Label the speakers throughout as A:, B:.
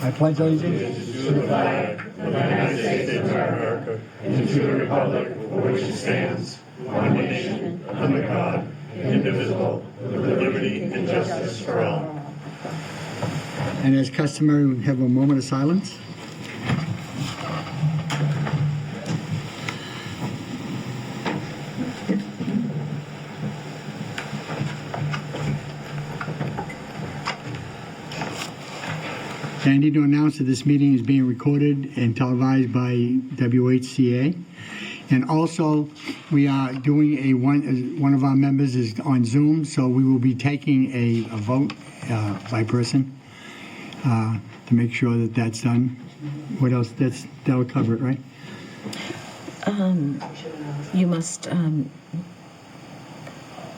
A: I pledge allegiance
B: to the flag of the United States of America and to the republic for which it stands, one nation, under God, indivisible, with liberty and justice for all.
A: And as customary, we have a moment of silence. I need to announce that this meeting is being recorded and televised by WHCA. And also, we are doing one of our members is on Zoom, so we will be taking a vote by person to make sure that that's done. What else? That'll cover it, right?
C: You must,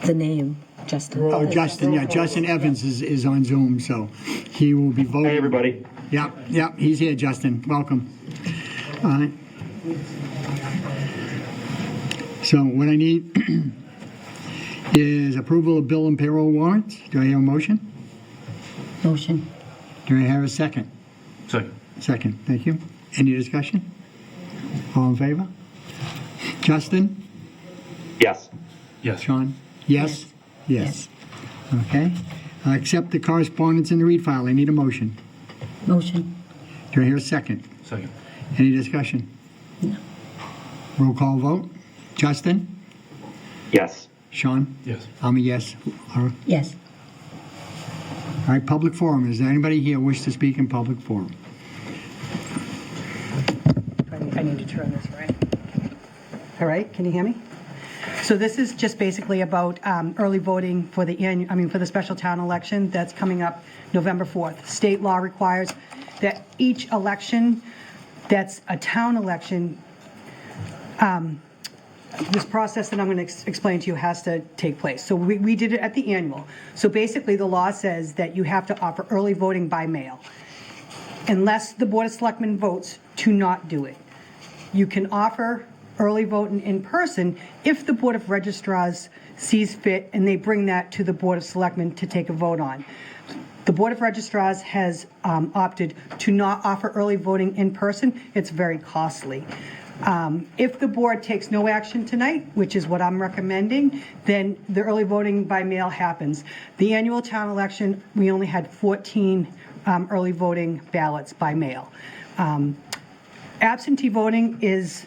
C: the name, Justin.
A: Oh, Justin, yeah. Justin Evans is on Zoom, so he will be voting.
D: Hey, everybody.
A: Yeah, he's here, Justin. Welcome. So what I need is approval of bill and payroll warrants. Do I have a motion?
C: Motion.
A: Do I have a second?
D: Second.
A: Second, thank you. Any discussion? All in favor? Justin?
D: Yes. Yes.
A: Sean? Yes? Yes. Okay. Accept the correspondence in the read file. I need a motion.
C: Motion.
A: Do I hear a second?
D: Second.
A: Any discussion?
C: No.
A: Roll call vote. Justin?
D: Yes.
A: Sean?
D: Yes.
A: I'm a yes. Laura?
C: Yes.
A: All right, public forum. Is there anybody here wish to speak in public forum?
E: I need to turn this right. All right, can you hear me? So this is just basically about early voting for the special town election that's coming up November 4th. State law requires that each election that's a town election, this process that I'm going to explain to you has to take place. So we did it at the annual. So basically the law says that you have to offer early voting by mail unless the Board of Selectmen votes to not do it. You can offer early voting in person if the Board of Registrars sees fit and they bring that to the Board of Selectmen to take a vote on. The Board of Registrars has opted to not offer early voting in person. It's very costly. If the board takes no action tonight, which is what I'm recommending, then the early voting by mail happens. The annual town election, we only had 14 early voting ballots by mail. Absentee voting is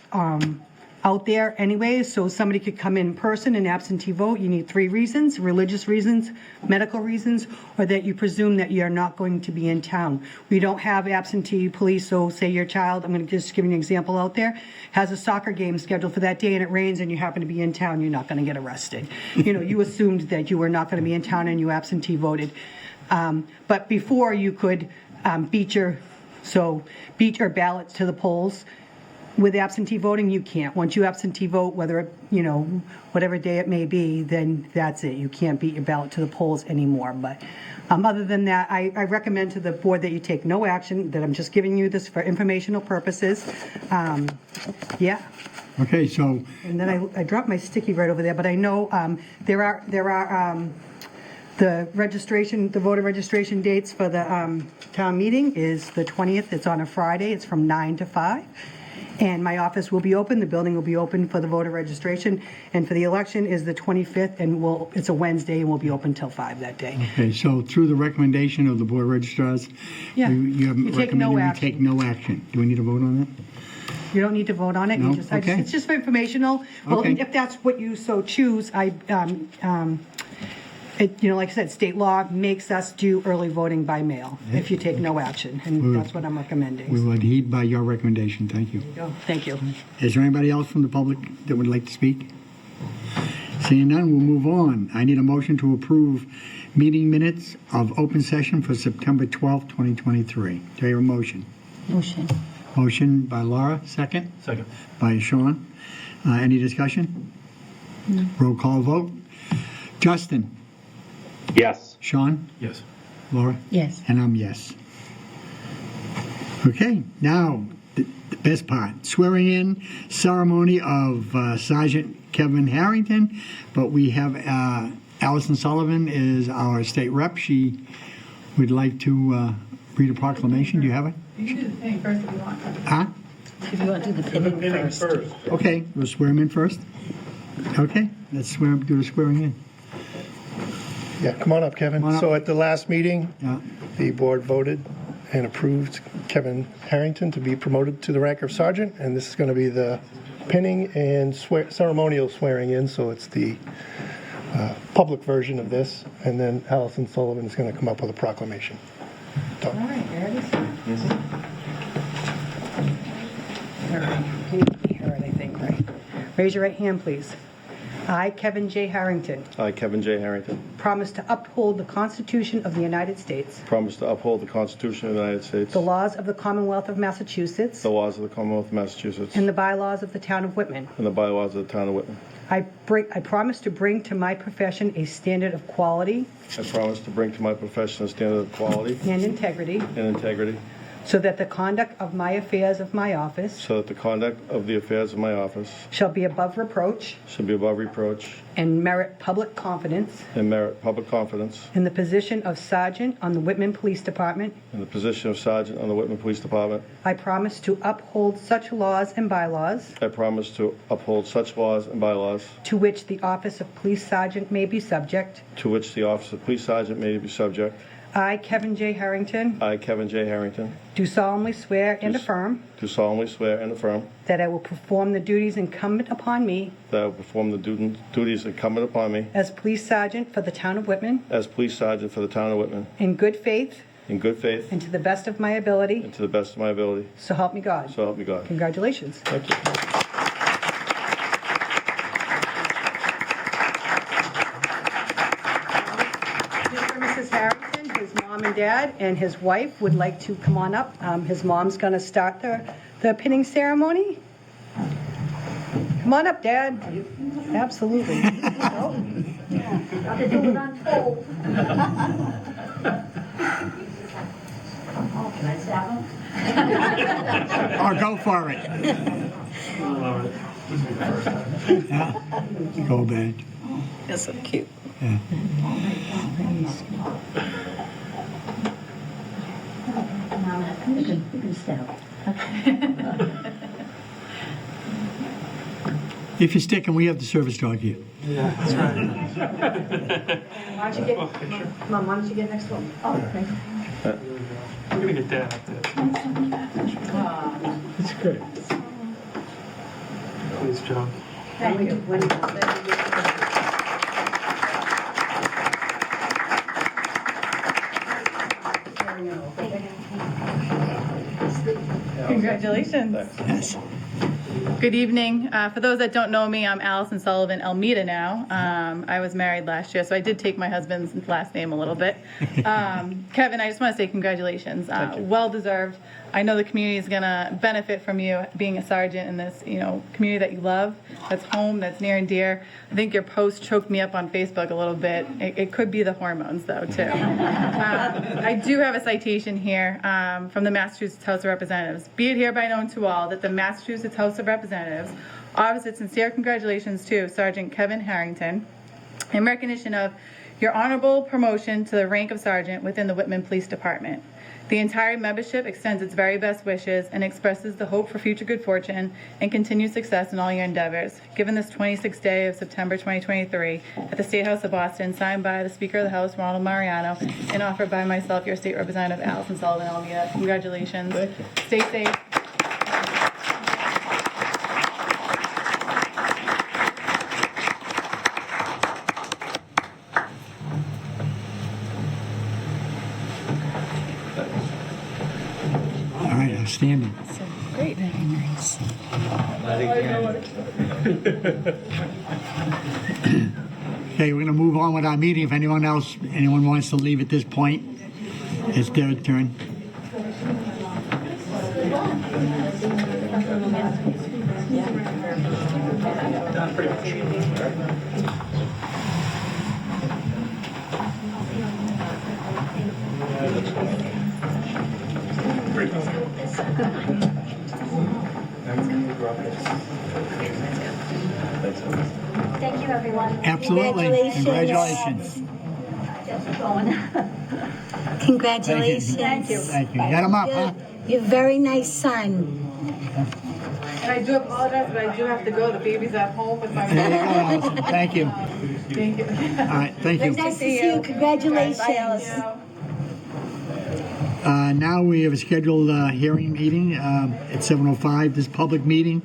E: out there anyway, so somebody could come in person and absentee vote. You need 3 reasons: religious reasons, medical reasons, or that you presume that you're not going to be in town. We don't have absentee police, so say your child, I'm going to just give you an example out there, has a soccer game scheduled for that day and it rains and you happen to be in town, you're not going to get arrested. You assumed that you were not going to be in town and you absentee voted. But before you could beat your ballots to the polls. With absentee voting, you can't. Once you absentee vote, whether whatever day it may be, then that's it. You can't beat your ballot to the polls anymore. But other than that, I recommend to the board that you take no action, that I'm just giving you this for informational purposes. Yeah.
A: Okay, so
E: And then I dropped my sticky right over there, but I know there are the voter registration dates for the town meeting is the 20th. It's on a Friday. It's from 9 to 5. And my office will be open, the building will be open for the voter registration, and for the election is the 25th, and it's a Wednesday, and we'll be open till 5 that day.
A: okay, so through the recommendation of the Board of Registrars,
E: Yeah.
A: you have
E: You take no
A: recommended we
E: action.
A: take no action. Do we need to vote on that?
E: You don't need to vote on it.
A: No?
E: It's just for informational. Well,
A: Okay.
E: if that's what you so choose, like I said, state law makes us do early voting by mail if you take no action, and that's what I'm recommending.
A: We will adhere by your recommendation. Thank you.
E: Thank you.
A: Is there anybody else from the public that would like to speak? Seeing none, we'll move on. I need a motion to approve meeting minutes of open session for September 12th, 2023. Do I hear a motion?
C: Motion.
A: Motion by Laura, second?
D: Second.
A: By Sean. Any discussion?
C: No.
A: Roll call vote. Justin?
D: Yes.
A: Sean?
D: Yes.
A: Laura?
C: Yes.
A: And I'm yes. Okay, now the best part, swearing in ceremony of Sergeant Kevin Harrington, but we have Allison Sullivan is our state rep. She would like to read a proclamation? Do you have it?
F: You can do the thing first if you want.
A: Huh?
C: If you want to do the pinning first.
A: Okay, we'll swear him in first. Okay, let's do the swearing in.
G: Yeah, come on up, Kevin.
A: Come on up.
G: So at the last meeting,
A: Yeah.
G: the board voted and approved Kevin Harrington to be promoted to the rank of sergeant, and this is going to be the pinning and ceremonial swearing in, so it's the public version of this, and then Allison Sullivan is going to come up with a proclamation.
E: All right, there it is. All right, you hear it, I think, right? Raise your right hand, please. I, Kevin J. Harrington,
H: I, Kevin J. Harrington,
E: promise to uphold the Constitution of the United States,
H: promise to uphold the Constitution of the United States,
E: the laws of the Commonwealth of Massachusetts,
H: the laws of the Commonwealth of Massachusetts,
E: and the bylaws of the town of Whitman.
H: and the bylaws of the town of Whitman.
E: I promise to bring to my profession a standard of quality
H: I promise to bring to my profession a standard of quality
E: and integrity,
H: and integrity,
E: so that the conduct of my affairs of my office
H: so that the conduct of the affairs of my office
E: shall be above reproach
H: should be above reproach
E: and merit public confidence.
H: and merit public confidence.
E: In the position of sergeant on the Whitman Police Department,
H: In the position of sergeant on the Whitman Police Department,
E: I promise to uphold such laws and bylaws
H: I promise to uphold such laws and bylaws
E: to which the office of police sergeant may be subject.
H: to which the office of police sergeant may be subject.
E: I, Kevin J. Harrington,
H: I, Kevin J. Harrington,
E: do solemnly swear and affirm
H: do solemnly swear and affirm
E: that I will perform the duties incumbent upon me
H: that I will perform the duties incumbent upon me
E: as police sergeant for the town of Whitman
H: as police sergeant for the town of Whitman,
E: in good faith
H: in good faith
E: and to the best of my ability,
H: and to the best of my ability.
E: so help me God.
H: So help me God.
E: Congratulations.
H: Thank you.
E: Mr. and Mrs. Harrington, his mom and dad, and his wife would like to come on up. His mom's going to start the pinning ceremony. Come on up, Dad. Absolutely. Oh,
C: Can I stab him?
A: Oh, go for it. Yeah. Go, Ben.
C: That's so cute.
A: Yeah.
C: You can stab.
A: If you're sticking, we have the service dog here.
E: why don't you get, Mom, why don't you get next to him? Oh, okay.
B: I'm gonna get that up there. It's great. Please, John.
E: Thank you.
F: Congratulations.
A: Yes.
F: Good evening. For those that don't know me, I'm Allison Sullivan Elmita now. I was married last year, so I did take my husband's last name a little bit. Kevin, I just want to say congratulations. Well deserved. I know the community is going to benefit from you being a sergeant in this, community that you love, that's home, that's near and dear. I think your post choked me up on Facebook a little bit. It could be the hormones, though, too. I do have a citation here from the Massachusetts House of Representatives. Be it hereby known to all that the Massachusetts House of Representatives offers its sincere congratulations to Sergeant Kevin Harrington in recognition of your honorable promotion to the rank of sergeant within the Whitman Police Department. The entire membership extends its very best wishes and expresses the hope for future good fortune and continued success in all your endeavors. Given this 26th day of September 2023 at the State House of Boston, signed by the Speaker of the House, Ronald Mariano, and offered by myself, your State Representative, Allison Sullivan Elmia. Congratulations.
H: Thank you.
F: Stay safe.
A: All right, outstanding.
C: Great. Very nice.
A: Okay, we're going to move on with our meeting. If anyone wants to leave at this point, it's their turn.
I: Thank you, everyone.
A: Absolutely. Congratulations.
I: Just going. Congratulations.
A: Thank you. Get him up, huh?
I: You're a very nice son.
F: And I do apologize, but I do have to go. The baby's at home with my
A: There you go,
F: mom.
A: Allison. Thank you.
F: Thank you.
A: All right, thank you.
I: Nice to see you. Congratulations.
A: Now we have a scheduled hearing meeting at 7:05. This public meeting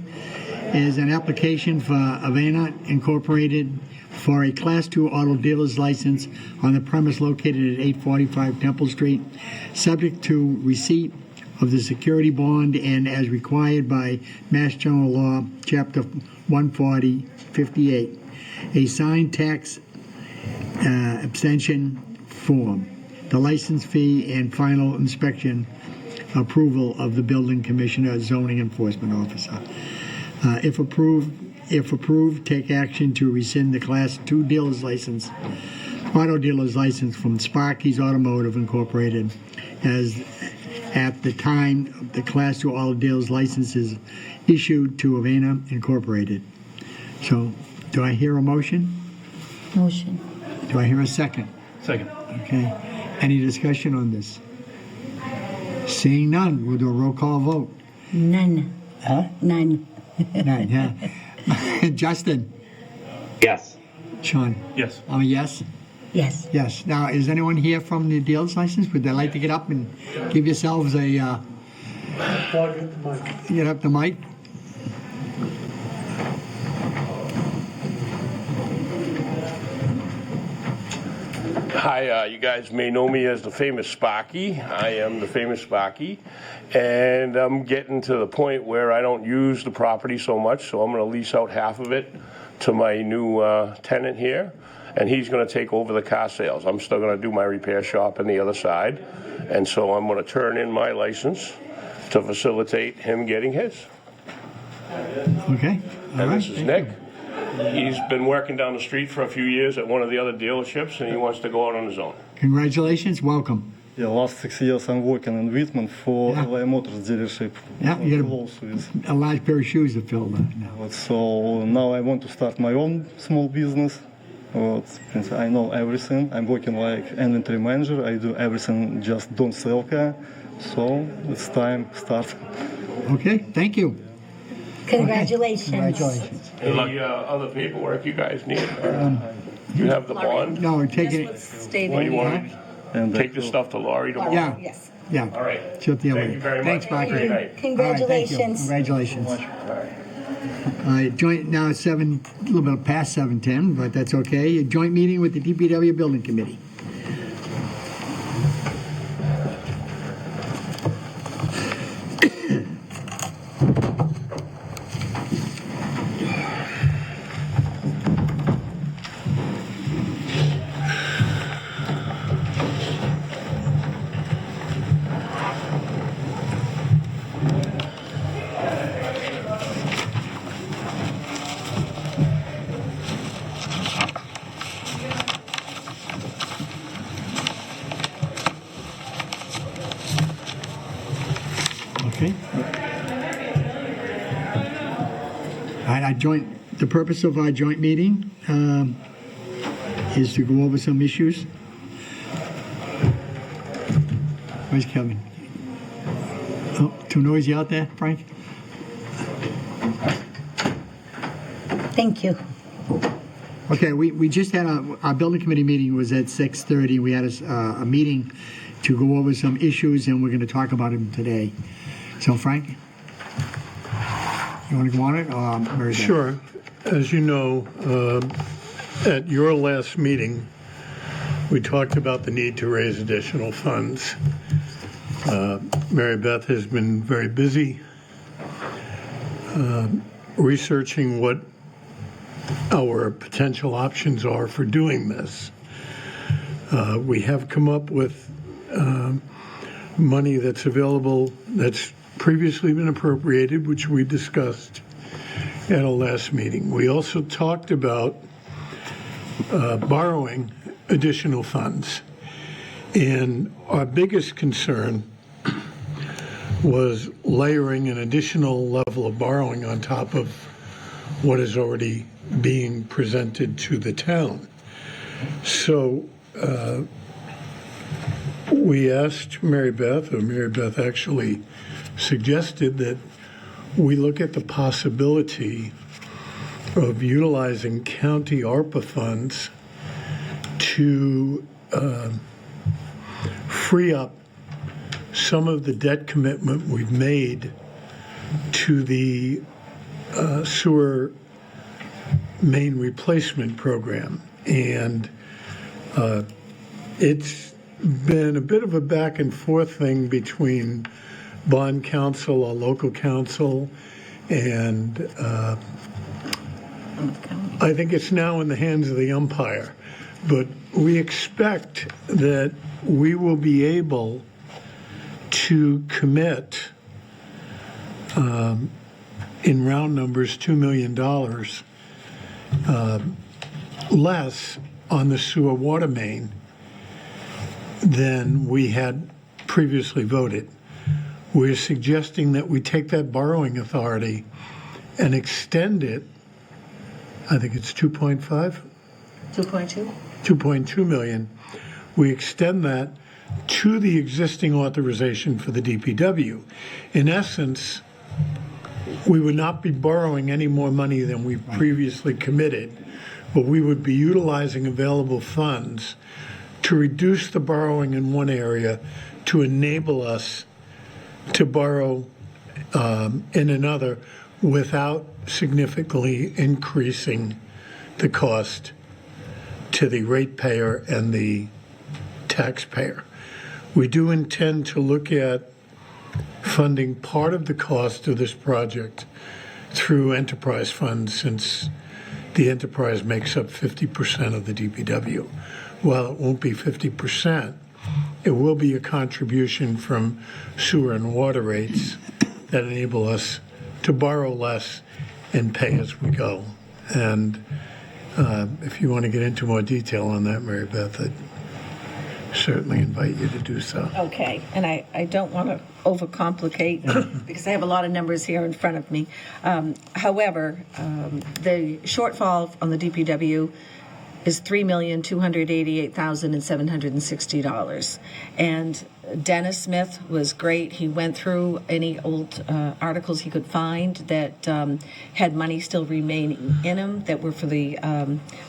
A: is an application for Avena Incorporated for a Class II auto dealer's license on the premise located at 845 Temple Street, subject to receipt of the security bond and as required by Mass General Law, Chapter 140-58, a signed tax abstention form, the license fee, and final inspection approval of the building commissioner, zoning enforcement officer. If approved, take action to rescind the Class II dealer's license, auto dealer's license from Sparky's Automotive Incorporated, as at the time the Class II auto dealer's license is issued to Avena Incorporated. So, do I hear a motion?
C: Motion.
A: Do I hear a second?
D: Second.
A: Okay. Any discussion on this? Seeing none, we'll do a roll call vote.
C: None.
A: Huh?
C: None.
A: None, yeah. Justin?
D: Yes.
A: Sean?
D: Yes.
A: I'm a yes?
C: Yes.
A: Yes. Now, is anyone here from the dealer's license? Would they like to get up and give yourselves a, get up the mic?
J: Hi, you guys may know me as the famous Sparky. I am the famous Sparky, and I'm getting to the point where I don't use the property so much, so I'm going to lease out half of it to my new tenant here, and he's going to take over the car sales. I'm still going to do my repair shop on the other side, and so I'm going to turn in my license to facilitate him getting his.
A: Okay. All
J: And
A: right.
J: this is Nick. He's been working down the street for a few years at one of the other dealerships, and he wants to go out on his own.
A: Congratulations. Welcome.
K: Yeah, last 6 years I'm working in Whitman for
A: Yeah.
K: LA Motors dealership.
A: Yeah, you got
K: Close with.
A: a large pair of shoes to fill now.
K: So now I want to start my own small business. Since I know everything, I'm working like inventory manager. I do everything, just don't sell car. So it's time start.
A: Okay. Thank you.
I: Congratulations.
A: Congratulations.
J: Any other paperwork you guys need? You have the bond?
A: No, we're taking it.
J: Or you want to
K: And
J: take the stuff to Laurie tomorrow?
A: Yeah.
I: Yes.
A: Yeah.
J: All right.
A: Shut the other
J: Thank
A: way.
J: you very
A: Thanks,
J: much.
A: Parker.
J: Good night.
I: Congratulations.
A: Congratulations. All right, joint, now it's a little bit past 7:10, but that's okay. A joint meeting with the DPW Building Committee. Okay. All right, the purpose of our joint meeting is to go over some issues. Where's Kevin? Oh, too noisy out there, Frank?
I: Thank you.
A: Okay, we just had our building committee meeting was at 6:30. We had a meeting to go over some issues, and we're going to talk about them today. So, Frank, you want to go on it? Or Mary Beth?
B: Sure. As you know, at your last meeting, we talked about the need to raise additional funds. Mary Beth has been very busy researching what our potential options are for doing this. We have come up with money that's available that's previously been appropriated, which we discussed at our last meeting. We also talked about borrowing additional funds. And our biggest concern was layering an additional level of borrowing on top of what is already being presented to the town. So we asked Mary Beth, or Mary Beth actually suggested that we look at the possibility of utilizing county ARPA funds to free up some of the debt commitment we've made to the sewer main replacement program. And it's been a bit of a back and forth thing between bond council, our local council, and I think it's now in the hands of the umpire. But we expect that we will be able to commit, in round numbers, $2 million less on the sewer water main than we had previously voted. We're suggesting that we take that borrowing authority and extend it. I think it's 2.5?
I: 2.2?
B: 2.2 million. We extend that to the existing authorization for the DPW. In essence, we would not be borrowing any more money than we previously committed, but we would be utilizing available funds to reduce the borrowing in one area to enable us to borrow in another without significantly increasing the cost to the ratepayer and the taxpayer. We do intend to look at funding part of the cost of this project through enterprise funds, since the enterprise makes up 50% of the DPW. While it won't be 50%, it will be a contribution from sewer and water rates that enable us to borrow less and pay as we go. And if you want to get into more detail on that, Mary Beth, I'd certainly invite you to do so.
L: Okay, and I don't want to overcomplicate because I have a lot of numbers here in front of me. However, the shortfall on the DPW is $3,288,760. And Dennis Smith was great. He went through any old articles he could find that had money still remaining in them that were for the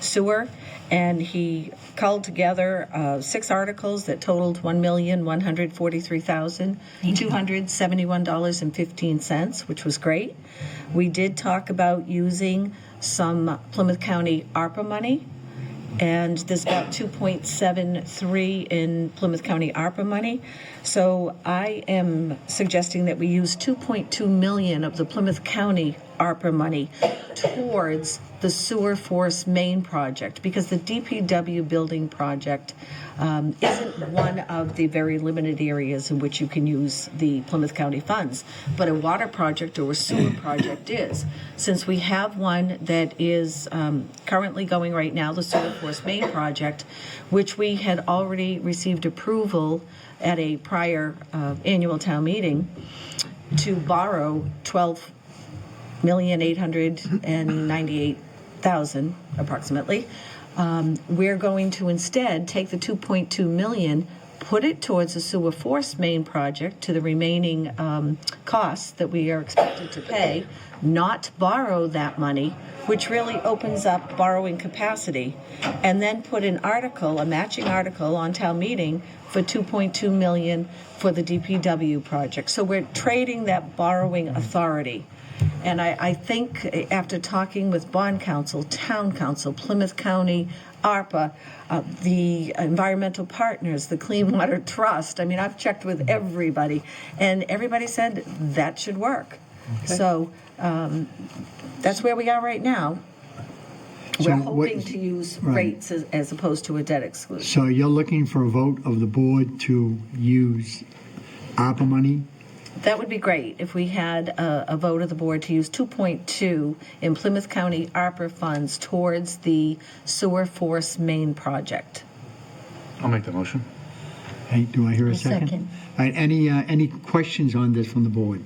L: sewer. And he culled together 6 articles that totaled $1,143,271.15, which was great. We did talk about using some Plymouth County ARPA money, and there's about 2.73 in Plymouth County ARPA money. So I am suggesting that we use 2.2 million of the Plymouth County ARPA money towards the sewer force main project, because the DPW building project isn't one of the very limited areas in which you can use the Plymouth County funds, but a water project or a sewer project is. Since we have one that is currently going right now, the sewer force main project, which we had already received approval at a prior annual town meeting to borrow $12,898,000 approximately. We're going to instead take the 2.2 million, put it towards the sewer force main project to the remaining costs that we are expected to pay, not borrow that money, which really opens up borrowing capacity, and then put an article, a matching article on town meeting for 2.2 million for the DPW project. So we're trading that borrowing authority. And I think after talking with bond council, town council, Plymouth County, ARPA, the environmental partners, the Clean Water Trust, I mean, I've checked with everybody, and everybody said that should work. Okay. So that's where we are right now. We're hoping to use rates as opposed to a debt exclusion.
A: So you're looking for a vote of the board to use ARPA money?
L: That would be great if we had a vote of the board to use 2.2 in Plymouth County ARPA funds towards the sewer force main project.
D: I'll make the motion.
A: Hey, do I hear a second?
C: Second.
A: All right, any questions on this from the board?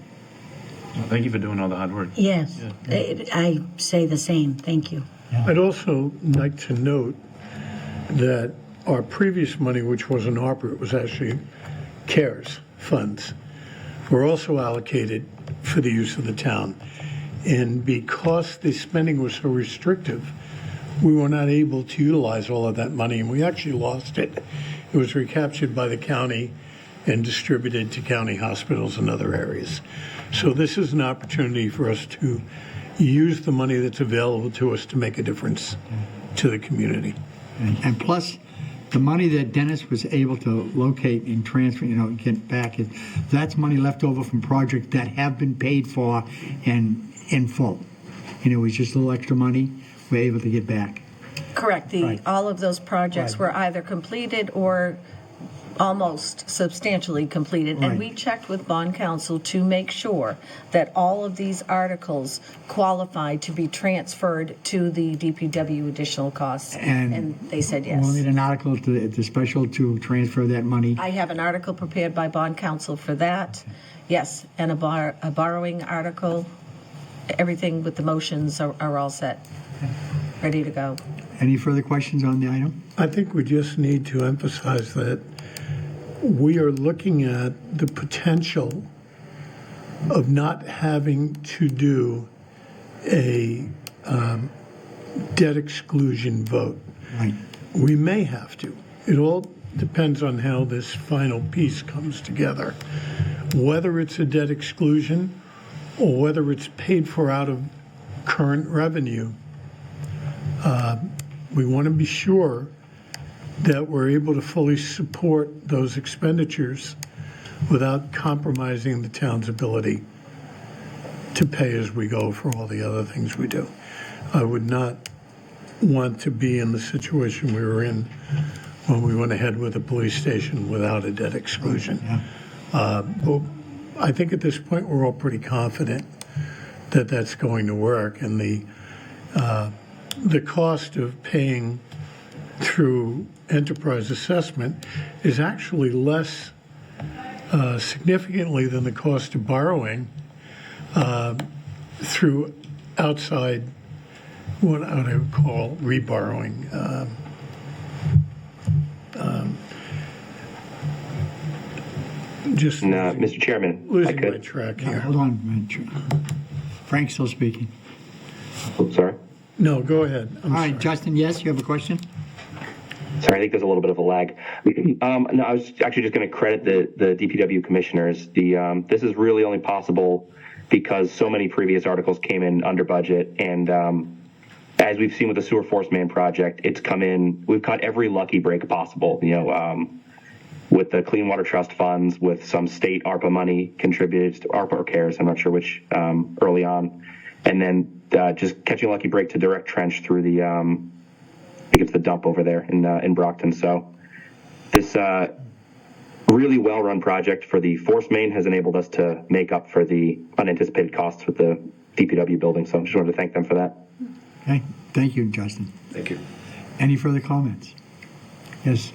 D: Well, thank you for doing all the hard work.
C: Yes, I say the same. Thank you.
B: I'd also like to note that our previous money, which wasn't ARPA, it was actually CARES funds, were also allocated for the use of the town. And because the spending was so restrictive, we were not able to utilize all of that money, and we actually lost it. It was recaptured by the county and distributed to county hospitals and other areas. So this is an opportunity for us to use the money that's available to us to make a difference to the community.
A: And plus, the money that Dennis was able to locate and transfer, get back, that's money left over from projects that have been paid for and in full. It was just a little extra money we're able to get back.
L: Correct. All of those projects were either completed or almost substantially completed. And we checked with bond counsel to make sure that all of these articles qualified to be transferred to the DPW additional costs. And they said yes.
A: We'll need an article to the special to transfer that money.
L: I have an article prepared by bond counsel for that. Yes, and a borrowing article. Everything with the motions are all set, ready to go.
A: Any further questions on the item?
B: I think we just need to emphasize that we are looking at the potential of not having to do a debt exclusion vote.
A: Right.
B: We may have to. It all depends on how this final piece comes together. Whether it's a debt exclusion or whether it's paid for out of current revenue, we want to be sure that we're able to fully support those expenditures without compromising the town's ability to pay as we go for all the other things we do. I would not want to be in the situation we were in when we went ahead with the police station without a debt exclusion. But I think at this point we're all pretty confident that that's going to work, and the cost of paying through enterprise assessment is actually less significantly than the cost of borrowing through outside, what I would call reborrowing. Just
M: Mr. Chairman,
B: losing my track here.
A: Hold on, Frank's still speaking.
M: Oops, sorry.
B: No, go ahead.
A: All right, Justin, yes, you have a question?
M: Sorry, I think there's a little bit of a lag. No, I was actually just going to credit the DPW commissioners. This is really only possible because so many previous articles came in under budget, and as we've seen with the sewer force main project, it's come in. We've cut every lucky break possible. With the Clean Water Trust funds, with some state ARPA money contributed to ARPA or CARES, I'm not sure which, early on, and then just catching a lucky break to direct trench through the. I think it's the dump over there in Brockton. So this really well-run project for the force main has enabled us to make up for the unanticipated costs with the DPW building. So I just wanted to thank them for that.
A: Okay, thank you, Justin.
M: Thank you.
A: Any further comments? Yes.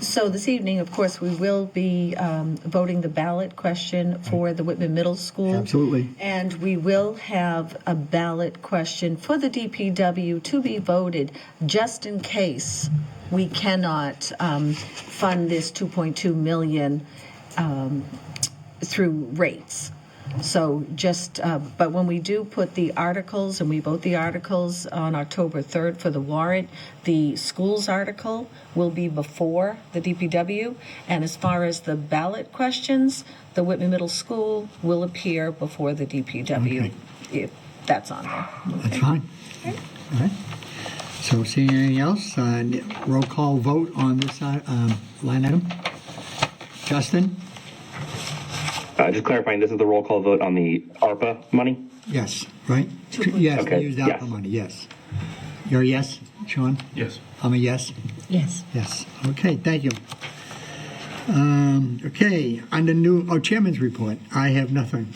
L: So this evening, of course, we will be voting the ballot question for the Whitman Middle School.
A: Absolutely.
L: And we will have a ballot question for the DPW to be voted just in case we cannot fund this $2.2 million through rates. So just, but when we do put the articles and we vote the articles on October 3rd for the warrant, the schools article will be before the DPW. And as far as the ballot questions, the Whitman Middle School will appear before the DPW, if that's on there.
A: That's fine.
L: Okay.
A: All right. So seeing anything else, roll call vote on this line item. Justin?
M: Just clarifying, this is the roll call vote on the ARPA money?
A: Yes, right? Yes,
M: Okay,
A: we used ARPA
M: yes.
A: money, yes. You're a yes, Sean?
D: Yes.
A: I'm a yes?
C: Yes.
A: Yes. Okay, thank you. Okay, under Chairman's report, I have nothing.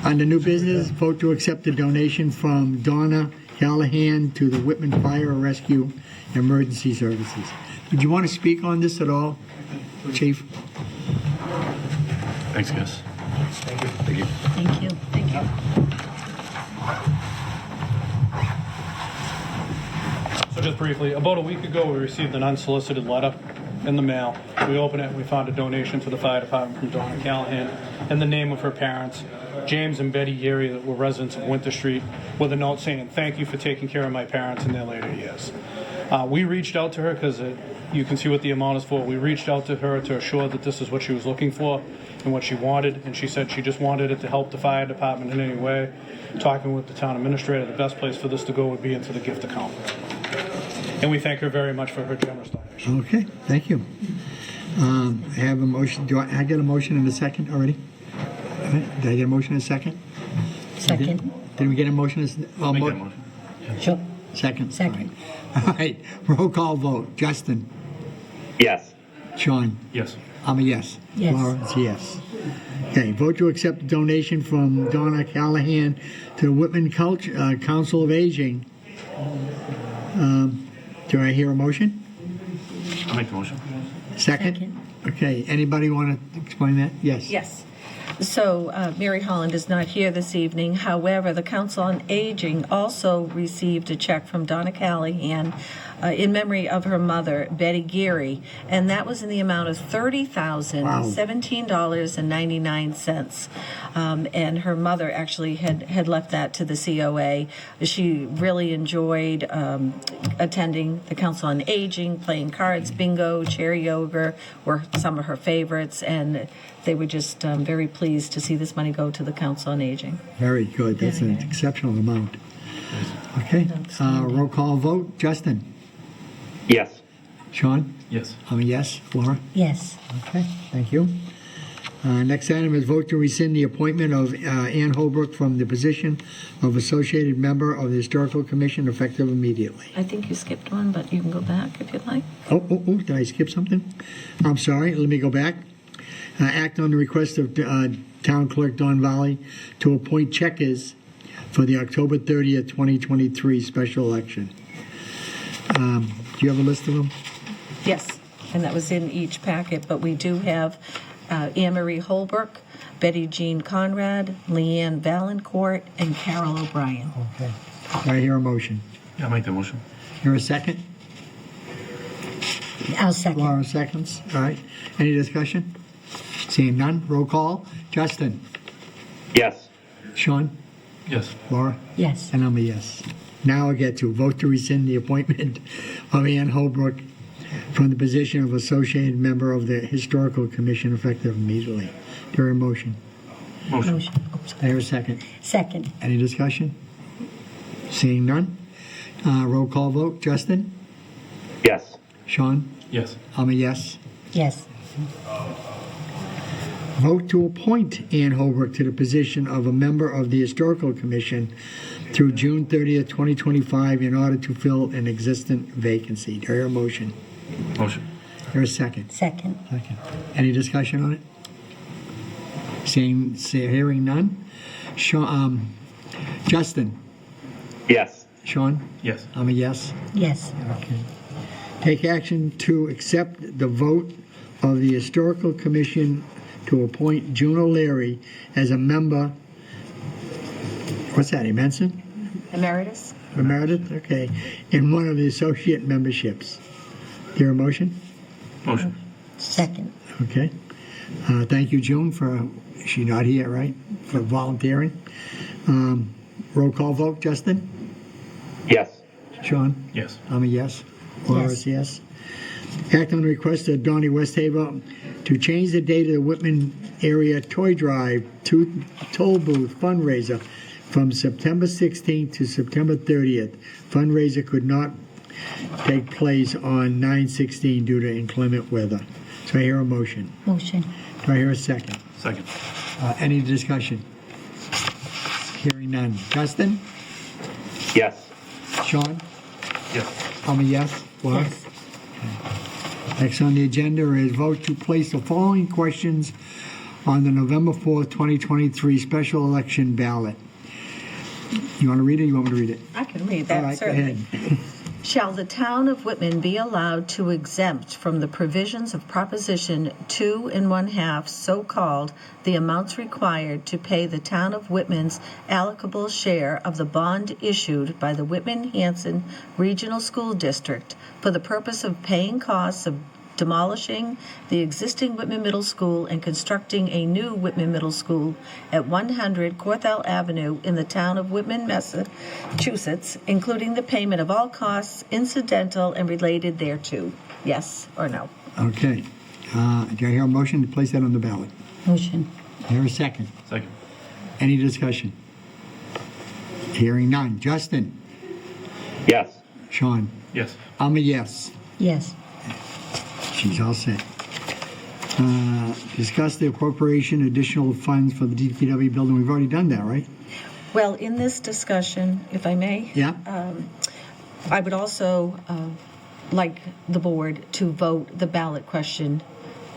A: Under new business, vote to accept a donation from Donna Callahan to the Whitman Fire Rescue Emergency Services. Did you want to speak on this at all, Chief?
D: Thanks, guys.
M: Thank you.
L: Thank you. Thank you.
N: So just briefly, about a week ago, we received an unsolicited letter in the mail. We opened it and we found a donation to the fire department from Donna Callahan in the name of her parents, James and Betty Geary, that were residents of Winter Street, with a note saying, "Thank you for taking care of my parents in their later years." We reached out to her because you can see what the amount is for. We reached out to her to assure that this is what she was looking for and what she wanted, and she said she just wanted it to help the fire department in any way. Talking with the town administrator, the best place for this to go would be into the gift account. And we thank her very much for her generous donation.
A: Okay, thank you. I have a motion. Do I get a motion in a second already? All right, did I get a motion in a second?
C: Second.
A: Did we get a motion?
D: I'll make that motion.
C: Sure.
A: Second.
C: Second.
A: All right, roll call vote. Justin?
M: Yes.
A: Sean?
D: Yes.
A: I'm a yes.
C: Yes.
A: Laura is a yes. Okay, vote to accept the donation from Donna Callahan to the Whitman Council of Aging. Do I hear a motion?
D: I'll make the motion.
A: Second? Okay, anybody want to explain that? Yes.
L: Yes. So Mary Holland is not here this evening. However, the Council on Aging also received a check from Donna Callahan in memory of her mother, Betty Geary, and that was in the amount of $30,017.99. And her mother actually had left that to the COA. She really enjoyed attending the Council on Aging, playing cards, bingo, chair yoga were some of her favorites, and they were just very pleased to see this money go to the Council on Aging.
A: Very good. That's an exceptional amount. Okay, roll call vote. Justin?
M: Yes.
A: Sean?
D: Yes.
A: I'm a yes. Laura?
C: Yes.
A: Okay, thank you. Next item is vote to rescind the appointment of Ann Holbrook from the position of Associated Member of the Historical Commission effective immediately.
L: I think you skipped one, but you can go back if you'd like.
A: Oh, did I skip something? I'm sorry, let me go back. Act on the request of Town Clerk Don Valley to appoint checkers for the October 30th, 2023 special election. Do you have a list of them?
L: Yes, and that was in each packet, but we do have Anne Marie Holbrook, Betty Jean Conrad, Leanne Valancourt, and Carol O'Brien.
A: Okay. Do I hear a motion?
D: Yeah, I'll make the motion.
A: Hear a second?
C: I'll second.
A: Laura seconds. All right. Any discussion? Seeing none, roll call. Justin?
M: Yes.
A: Sean?
D: Yes.
A: Laura?
C: Yes.
A: And I'm a yes. Now I get to vote to rescind the appointment of Ann Holbrook from the position of Associated Member of the Historical Commission effective immediately. Do I hear a motion?
D: Motion.
A: I hear a second.
C: Second.
A: Any discussion? Seeing none, roll call vote. Justin?
M: Yes.
A: Sean?
D: Yes.
A: I'm a yes.
C: Yes.
A: Vote to appoint Ann Holbrook to the position of a member of the Historical Commission through June 30th, 2025 in order to fill an existent vacancy. Do I hear a motion?
D: Motion.
A: Hear a second.
C: Second.
A: Second. Any discussion on it? Hearing none. Justin?
M: Yes.
A: Sean?
D: Yes.
A: I'm a yes.
C: Yes.
A: Okay. Take action to accept the vote of the Historical Commission to appoint June O'Leary as a member. What's that, Emenson?
L: Emeritus?
A: Emeritus? Okay. In one of the associate memberships. Hear a motion?
D: Motion.
C: Second.
A: Okay. Thank you, June, she's not here, right? For volunteering. Roll call vote, Justin?
M: Yes.
A: Sean?
D: Yes.
A: I'm a yes. Laura's yes. Act on the request of Donnie Westhaver to change the date of the Whitman Area Toy Drive Toll Booth fundraiser from September 16th to September 30th. Fundraiser could not take place on 9/16 due to inclement weather. So I hear a motion.
C: Motion.
A: Do I hear a second?
D: Second.
A: Any discussion? Hearing none. Justin?
M: Yes.
A: Sean?
D: Yes.
A: I'm a yes. Laura?
C: Yes.
A: Next on the agenda is vote to place the following questions on the November 4th, 2023 special election ballot. You want to read it or you want me to read it?
L: I can read
A: All
L: that,
A: right,
L: certainly.
A: go ahead.
L: Shall the town of Whitman be allowed to exempt from the provisions of Proposition 2 1/2, so-called, the amounts required to pay the town of Whitman's allocable share of the bond issued by the Whitman-Hanson Regional School District for the purpose of paying costs of demolishing the existing Whitman Middle School and constructing a new Whitman Middle School at 100 Corthell Avenue in the town of Whitman, Massachusetts, including the payment of all costs incidental and related thereto? Yes or no?
A: Okay. Do I hear a motion to place that on the ballot?
C: Motion.
A: Hear a second?
D: Second.
A: Any discussion? Hearing none. Justin?
M: Yes.
A: Sean?
D: Yes.
A: I'm a yes.
C: Yes.
A: She's all set. Discuss the appropriation additional funds for the DPW building. We've already done that, right?
L: Well, in this discussion, if I may,
A: Yeah?
L: I would also like the board to vote the ballot question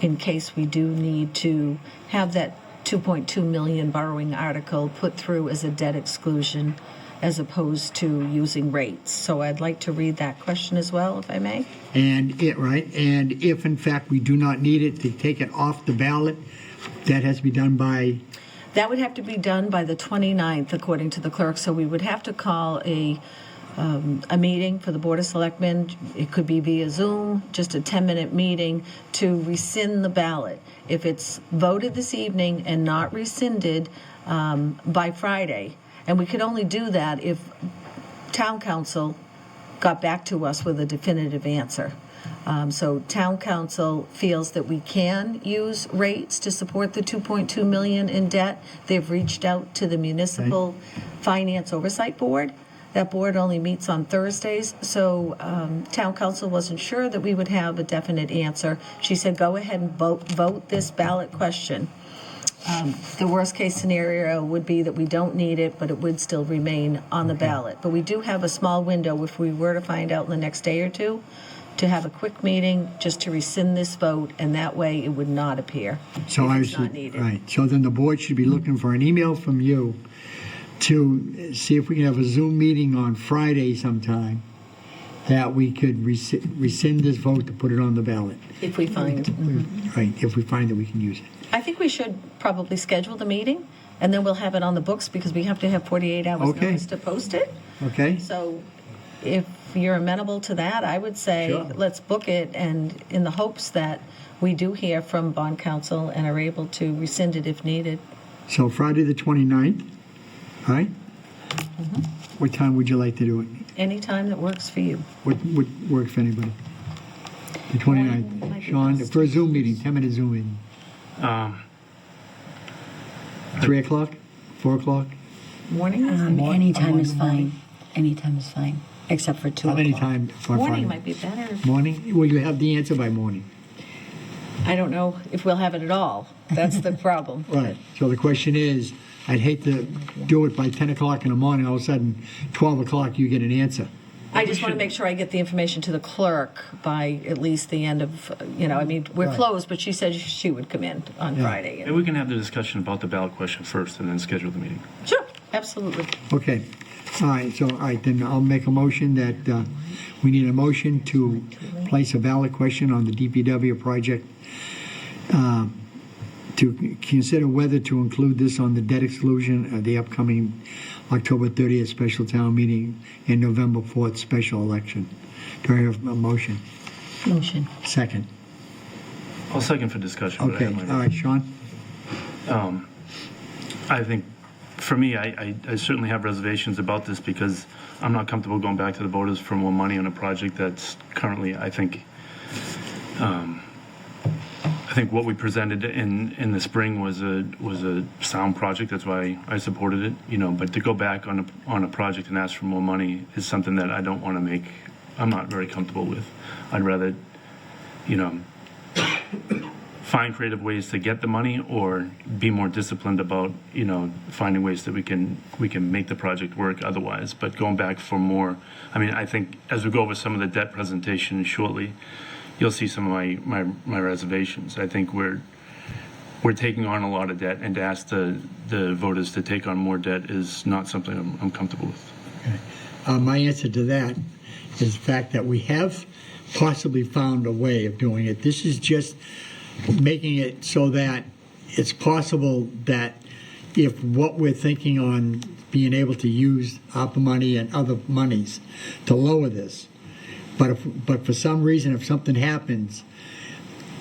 L: in case we do need to have that 2.2 million borrowing article put through as a debt exclusion as opposed to using rates. So I'd like to read that question as well, if I may.
A: And if in fact we do not need it to take it off the ballot, that has to be done by,
L: That would have to be done by the 29th, according to the clerk. So we would have to call a meeting for the Board of Selectmen. It could be via Zoom, just a 10-minute meeting to rescind the ballot. If it's voted this evening and not rescinded by Friday, and we could only do that if town council got back to us with a definitive answer. So town council feels that we can use rates to support the 2.2 million in debt. They've reached out to the Municipal Finance Oversight Board. That board only meets on Thursdays, so town council wasn't sure that we would have a definite answer. She said, go ahead and vote this ballot question. The worst case scenario would be that we don't need it, but it would still remain on the ballot. But we do have a small window if we were to find out in the next day or two to have a quick meeting just to rescind this vote, and that way it would not appear
A: so
L: if
A: I
L: it's
A: should,
L: not needed.
A: right. So then the board should be looking for an email from you to see if we can have a Zoom meeting on Friday sometime that we could rescind this vote to put it on the ballot.
L: If we find.
A: Right, if we find that we can use it.
L: I think we should probably schedule the meeting, and then we'll have it on the books because we have to have 48 hours
A: Okay.
L: notice to post it.
A: Okay?
L: So if you're amenable to that, I would say
A: Sure.
L: let's book it, and in the hopes that we do hear from bond counsel and are able to rescind it if needed.
A: So Friday the 29th, right? What time would you like to do it?
L: Any time that works for you.
A: What works for anybody? The 29th.
L: might be
A: Sean,
L: best.
A: for a Zoom meeting, 10-minute Zoom meeting. 3 o'clock? 4 o'clock?
L: Morning?
C: Any time is fine. Any time is fine, except for 2
A: How
C: o'clock.
A: many time for
L: Morning
A: Friday?
L: might be better.
A: Morning? Will you have the answer by morning?
L: I don't know if we'll have it at all. That's the problem.
A: Right. So the question is, I'd hate to do it by 10 o'clock in the morning, all of a sudden, 12 o'clock, you get an answer.
L: I just want to make sure I get the information to the clerk by at least the end of, I mean, we're
A: Right.
L: closed, but she said she would come in on Friday.
D: And we can have the discussion about the ballot question first and then schedule the meeting.
L: Sure, absolutely.
A: Okay. All right, then I'll make a motion that we need a motion to place a ballot question on the DPW project to consider whether to include this on the debt exclusion at the upcoming October 30th special town meeting and November 4th special election. Do I have a motion?
C: Motion.
A: Second.
D: I'll second for discussion. but I
A: Okay,
D: have my
A: all right, Sean?
D: I think, for me, I certainly have reservations about this because I'm not comfortable going back to the voters for more money on a project that's currently, I think what we presented in the spring was a sound project. That's why I supported it. But to go back on a project and ask for more money is something that I don't want to make. I'm not very comfortable with. I'd rather, find creative ways to get the money or be more disciplined about, finding ways that we can make the project work otherwise. But going back for more, I think as we go over some of the debt presentation shortly, you'll see some of my reservations. I think we're taking on a lot of debt, and to ask the voters to take on more debt is not something I'm comfortable with.
A: My answer to that is the fact that we have possibly found a way of doing it. This is just making it so that it's possible that if what we're thinking on being able to use ARPA money and other monies to lower this, but for some reason, if something happens,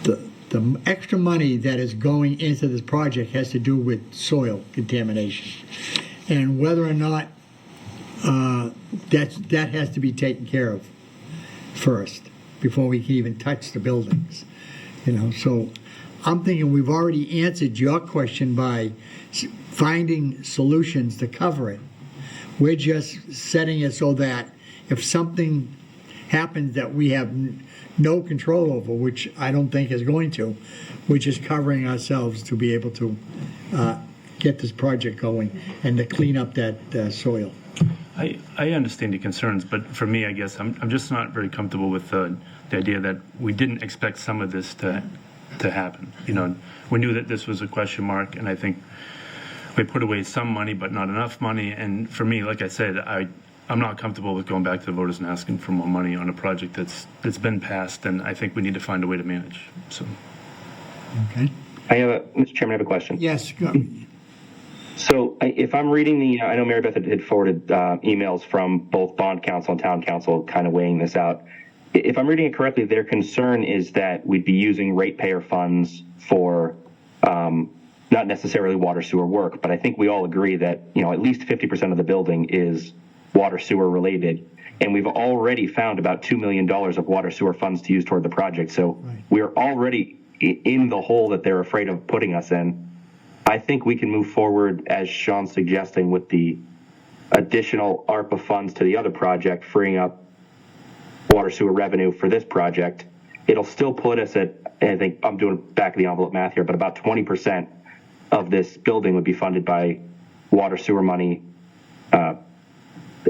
A: the extra money that is going into this project has to do with soil contamination, and whether or not that has to be taken care of first before we can even touch the buildings. So I'm thinking we've already answered your question by finding solutions to cover it. We're just setting it so that if something happens that we have no control over, which I don't think is going to, we're just covering ourselves to be able to get this project going and to clean up that soil.
D: I understand your concerns, but for me, I guess I'm just not very comfortable with the idea that we didn't expect some of this to happen. We knew that this was a question mark, and I think we put away some money, but not enough money. And for me, like I said, I'm not comfortable with going back to the voters and asking for more money on a project that's been passed, and I think we need to find a way to manage. So,
A: okay.
M: Mr. Chairman, I have a question.
A: Yes. Go.
M: So if I'm reading I know Mary Beth had forwarded emails from both bond council and town council kind of weighing this out. If I'm reading it correctly, their concern is that we'd be using ratepayer funds for not necessarily water sewer work, but I think we all agree that, at least 50% of the building is water sewer related. And we've already found about $2 million of water sewer funds to use toward the project. So we're already in the hole that they're afraid of putting us in. I think we can move forward, as Sean's suggesting, with the additional ARPA funds to the other project, freeing up water sewer revenue for this project. It'll still put us at, I think I'm doing back of the envelope math here, but about 20% of this building would be funded by water sewer money.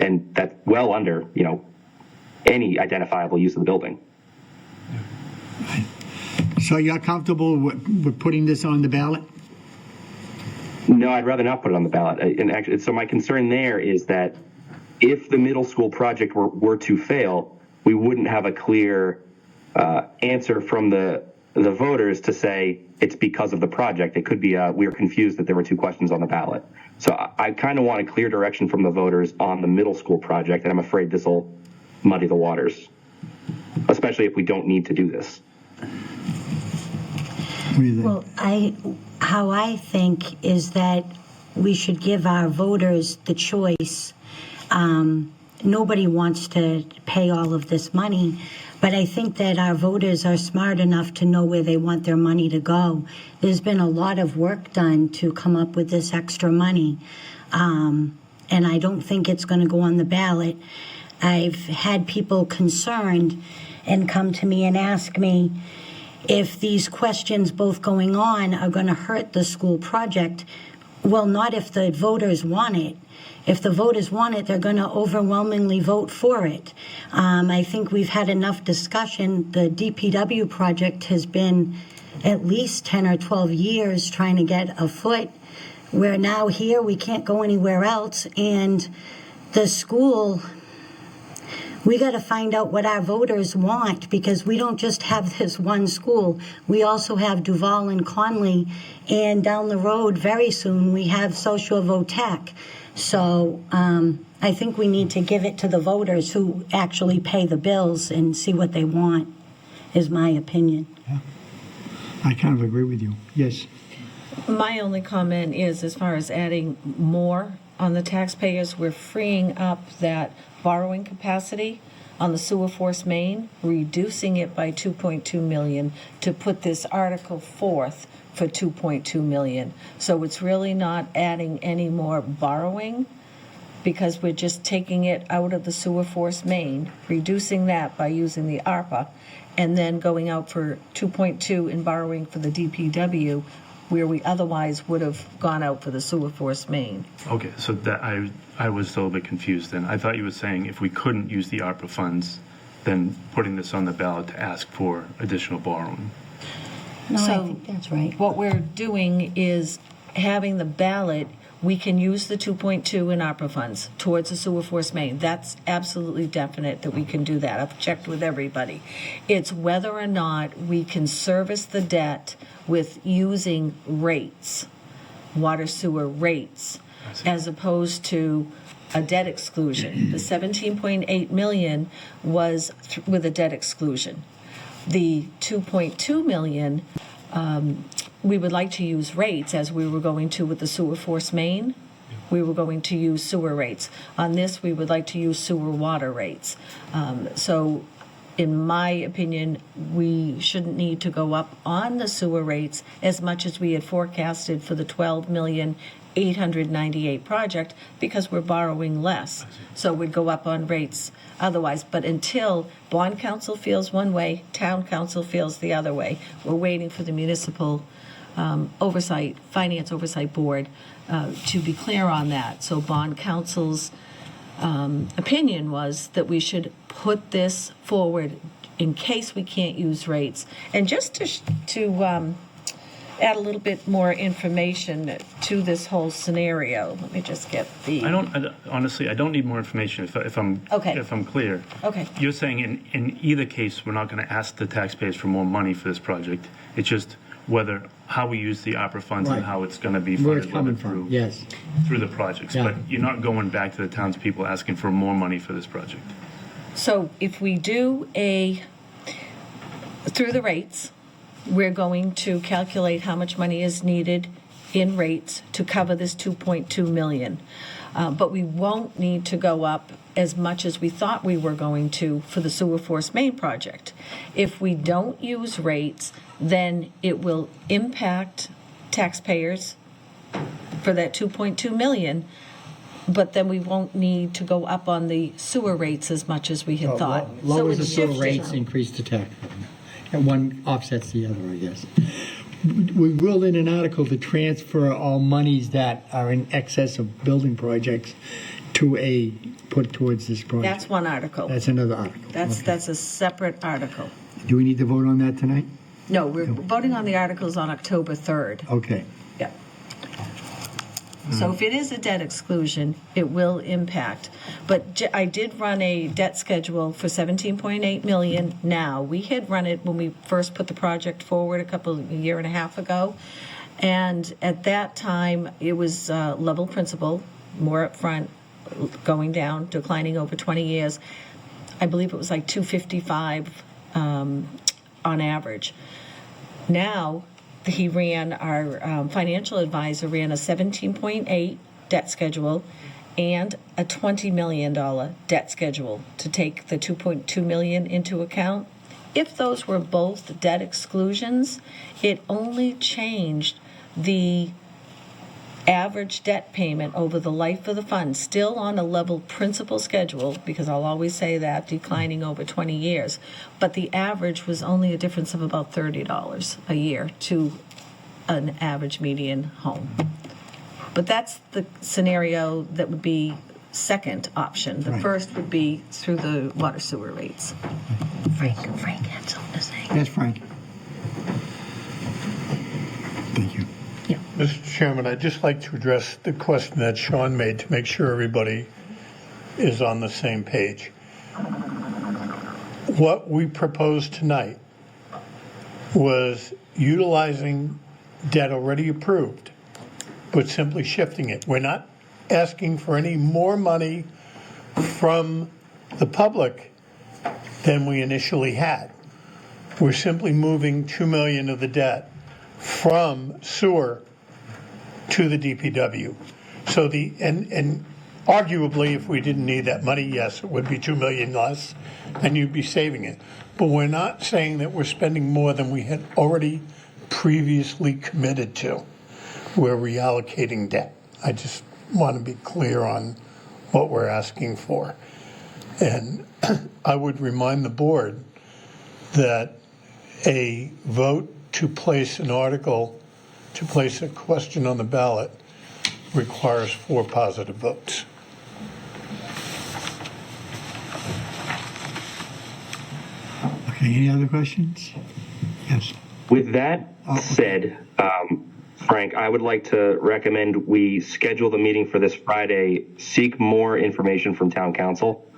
M: And that's well under, any identifiable use of the building.
A: So you're comfortable with putting this on the ballot?
M: No, I'd rather not put it on the ballot. And actually, so my concern there is that if the middle school project were to fail, we wouldn't have a clear answer from the voters to say it's because of the project. It could be we were confused that there were two questions on the ballot. So I kind of want a clear direction from the voters on the middle school project, and I'm afraid this will muddy the waters, especially if we don't need to do this.
A: What do you think?
I: Well, how I think is that we should give our voters the choice. Nobody wants to pay all of this money, but I think that our voters are smart enough to know where they want their money to go. There's been a lot of work done to come up with this extra money, and I don't think it's going to go on the ballot. I've had people concerned and come to me and ask me if these questions both going on are going to hurt the school project. Well, not if the voters want it. If the voters want it, they're going to overwhelmingly vote for it. I think we've had enough discussion. The DPW project has been at least 10 or 12 years trying to get afoot. We're now here. We can't go anywhere else. And the school, we got to find out what our voters want, because we don't just have this one school. We also have Duval and Conley, and down the road very soon we have Social Votech. So I think we need to give it to the voters who actually pay the bills and see what they want, is my opinion.
A: Yeah. I kind of agree with you. Yes.
L: My only comment is, as far as adding more on the taxpayers, we're freeing up that borrowing capacity on the sewer force main, reducing it by 2.2 million to put this article forth for 2.2 million. So it's really not adding any more borrowing, because we're just taking it out of the sewer force main, reducing that by using the ARPA, and then going out for 2.2 in borrowing for the DPW, where we otherwise would have gone out for the sewer force main.
D: Okay, so that I was still a bit confused then. I thought you were saying if we couldn't use the ARPA funds, then putting this on the ballot to ask for additional borrowing.
I: No,
L: So
I: I think that's right.
L: What we're doing is having the ballot we can use the 2.2 in ARPA funds towards the sewer force main. That's absolutely definite that we can do that. I've checked with everybody. It's whether or not we can service the debt with using rates, water sewer rates, as opposed to a debt exclusion. The 17.8 million was with a debt exclusion. The 2.2 million, we would like to use rates as we were going to with the sewer force main. We were going to use sewer rates. On this, we would like to use sewer water rates. So in my opinion, we shouldn't need to go up on the sewer rates as much as we had forecasted for the 12,898 project because we're borrowing less. So we'd go up on rates otherwise. But until bond council feels one way, town council feels the other way, we're waiting for the municipal finance oversight board to be clear on that. So bond council's opinion was that we should put this forward in case we can't use rates. And just to add a little bit more information to this whole scenario, let me just get the...
D: Honestly, I don't need more information if I'm clear.
L: Okay.
D: You're saying in either case, we're not going to ask the taxpayers for more money for this project. It's just how we use the opera funds and how it's going to be
A: Where it's
D: funded
A: coming from, yes.
D: through the projects.
A: Yeah.
D: But you're not going back to the townspeople asking for more money for this project.
L: So if we do through the rates, we're going to calculate how much money is needed in rates to cover this 2.2 million. But we won't need to go up as much as we thought we were going to for the sewer force main project. If we don't use rates, then it will impact taxpayers for that 2.2 million, but then we won't need to go up on the sewer rates as much as we had thought.
A: Lowers the
L: it's
A: sewer
L: shifting.
A: rates, increase the tax. And one offsets the other, I guess. We will in an article to transfer all monies that are in excess of building projects to put towards this project.
L: That's one article.
A: That's another article.
L: That's a separate article.
A: Do we need to vote on that tonight?
L: No, we're voting on the articles on October 3rd.
A: Okay.
L: Yeah. So if it is a debt exclusion, it will impact. But I did run a debt schedule for 17.8 million now. We had run it when we first put the project forward a year and a half ago. And at that time, it was level principal, more upfront, going down, declining over 20 years. I believe it was like 255 on average. Now, our financial advisor ran a 17.8 debt schedule and a $20 million debt schedule to take the 2.2 million into account. If those were both debt exclusions, it only changed the average debt payment over the life of the fund, still on a level principal schedule, because I'll always say that, declining over 20 years. But the average was only a difference of about $30 a year to an average median home. But that's the scenario that would be second option. The first would be through the water sewer rates.
I: Frank had something to say.
A: Yes, Frank. Thank you.
B: Mr. Chairman, I'd just like to address the question that Sean made to make sure everybody is on the same page. What we proposed tonight was utilizing debt already approved, but simply shifting it. We're not asking for any more money from the public than we initially had. We're simply moving $2 million of the debt from sewer to the DPW. So and arguably, if we didn't need that money, yes, it would be $2 million less, and you'd be saving it. But we're not saying that we're spending more than we had already previously committed to. We're reallocating debt. I just want to be clear on what we're asking for. And I would remind the board that a vote to place an article, to place a question on the ballot, requires 4 positive votes.
A: Okay, any other questions? Yes.
M: With that said, Frank, I would like to recommend we schedule the meeting for this Friday, seek more information from town council,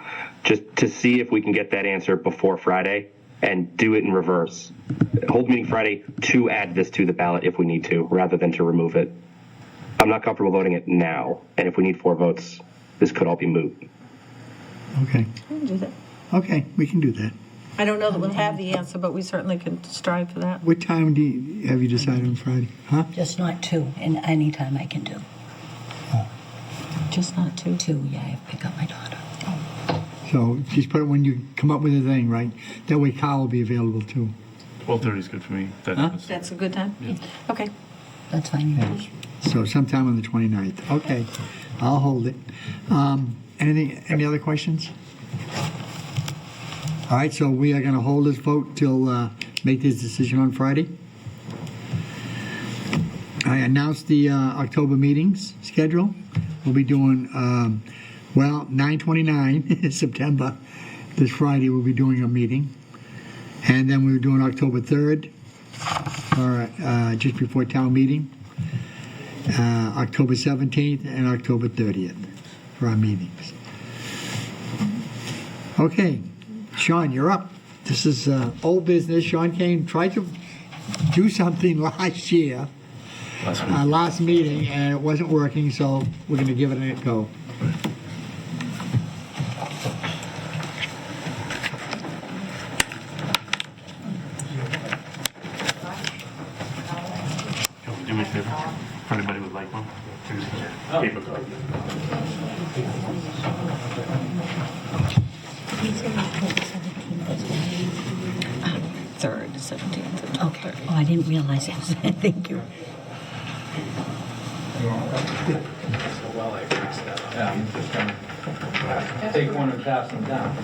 M: just to see if we can get that answer before Friday, and do it in reverse. Hold meeting Friday to add this to the ballot if we need to, rather than to remove it. I'm not comfortable voting it now, and if we need 4 votes, this could all be moot.
A: Okay.
L: We can do that.
A: Okay, we can do that.
L: I don't know that we'll have the answer, but we certainly can strive for that.
A: What time have you decided on Friday? Huh?
C: Just not 2, and any time I can do.
L: Just not 2.
C: 2, yeah, I have to pick up my daughter.
A: So just put it when you come up with a thing, right? That way Kyle will be available too.
D: 12:30 is good for me.
L: That's a good time?
D: Yeah.
L: Okay.
C: That's fine.
A: So sometime on the 29th. Okay, I'll hold it. Any other questions? All right, so we are going to hold this vote till make this decision on Friday. I announced the October meetings schedule. We'll be doing, 9/29 September. This Friday we'll be doing a meeting. And then we were doing October 3rd, or just before town meeting. October 17th and October 30th for our meetings. Okay, Sean, you're up. This is old business. Sean Kane tried to do something last year, last meeting, and it wasn't working, so we're going to give it a go.
D: Do me a favor. If anybody would like one, here's a paper copy.
L: Third, 17th.
C: Okay. Oh, I didn't realize it. Thank you.
O: Take one and pass them down.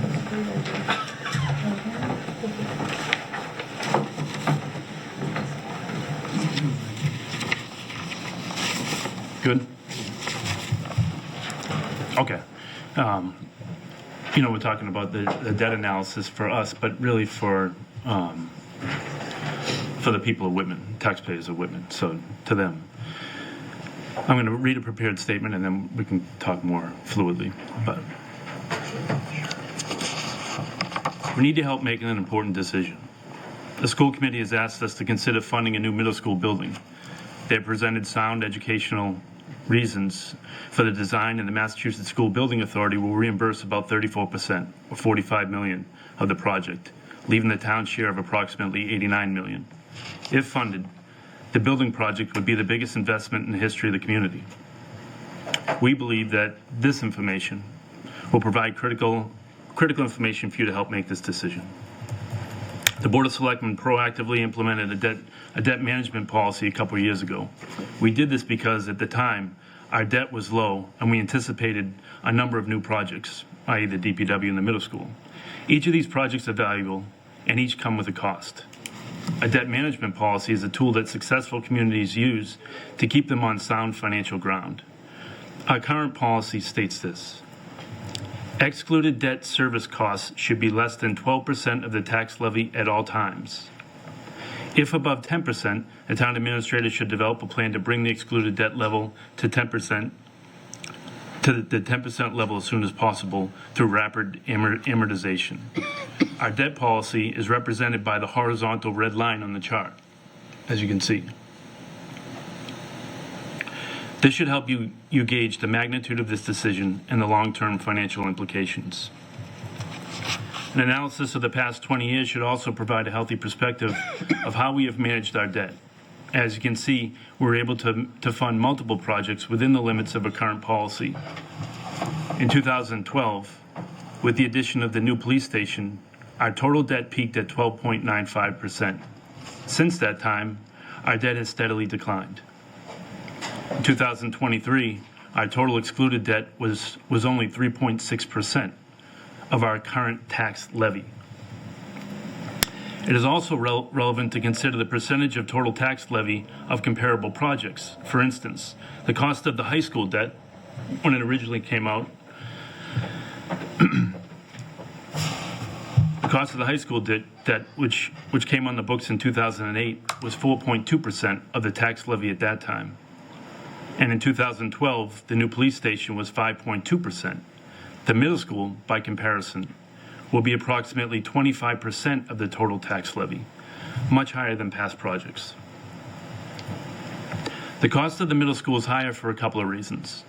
D: Good? Okay. We're talking about the debt analysis for us, but really for the people of Whitman, taxpayers of Whitman, so to them. I'm going to read a prepared statement and then we can talk more fluidly. But we need your help making an important decision. The school committee has asked us to consider funding a new middle school building. They have presented sound educational reasons for the design, and the Massachusetts School Building Authority will reimburse about 34%, or $45 million, of the project, leaving the town's share of approximately $89 million. If funded, the building project would be the biggest investment in the history of the community. We believe that this information will provide critical information for you to help make this decision. The Board of Selectmen proactively implemented a debt management policy a couple of years ago. We did this because at the time, our debt was low and we anticipated a number of new projects, i.e. the DPW and the middle school. Each of these projects are valuable and each come with a cost. A debt management policy is a tool that successful communities use to keep them on sound financial ground. Our current policy states this: excluded debt service costs should be less than 12% of the tax levy at all times. If above 10%, the town administrator should develop a plan to bring the excluded debt level to 10%, to the 10% level as soon as possible through rapid amortization. Our debt policy is represented by the horizontal red line on the chart, as you can see. This should help you gauge the magnitude of this decision and the long-term financial implications. An analysis of the past 20 years should also provide a healthy perspective of how we have managed our debt. As you can see, we're able to fund multiple projects within the limits of a current policy. In 2012, with the addition of the new police station, our total debt peaked at 12.95%. Since that time, our debt has steadily declined. In 2023, our total excluded debt was only 3.6% of our current tax levy. It is also relevant to consider the percentage of total tax levy of comparable projects. For instance, the cost of the high school debt, when it originally came out, The cost of the high school debt, which came on the books in 2008, was 4.2% of the tax levy at that time. And in 2012, the new police station was 5.2%. The middle school, by comparison, will be approximately 25% of the total tax levy, much higher than past projects. The cost of the middle school is higher for a couple of reasons.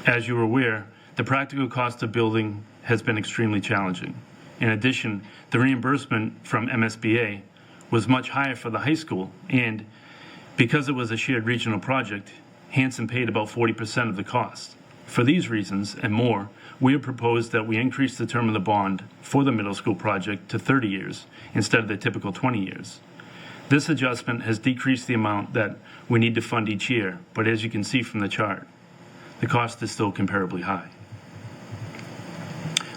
D: As you are aware, the practical cost of building has been extremely challenging. In addition, the reimbursement from MSBA was much higher for the high school, and because it was a shared regional project, Hanson paid about 40% of the cost. For these reasons and more, we have proposed that we increase the term of the bond for the middle school project to 30 years instead of the typical 20 years. This adjustment has decreased the amount that we need to fund each year, but as you can see from the chart, the cost is still comparably high.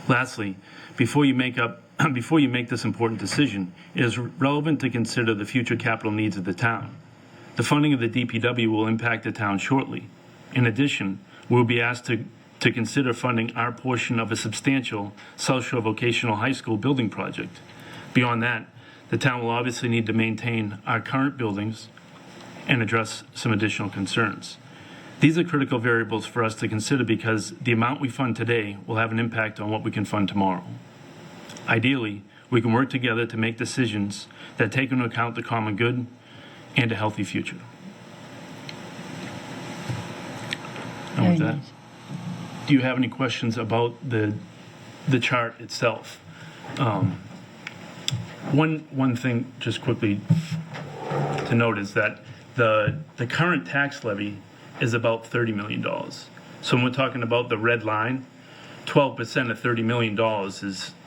D: Lastly, before you make this important decision, it is relevant to consider the future capital needs of the town. The funding of the DPW will impact the town shortly. In addition, we will be asked to consider funding our portion of a substantial South Shore Vocational High School building project. Beyond that, the town will obviously need to maintain our current buildings and address some additional concerns. These are critical variables for us to consider because the amount we fund today will have an impact on what we can fund tomorrow. Ideally, we can work together to make decisions that take into account the common good and a healthy future. And with that, do you have any questions about the chart itself? One thing just quickly to note is that the current tax levy is about $30 million. So when we're talking about the red line, 12% of $30 million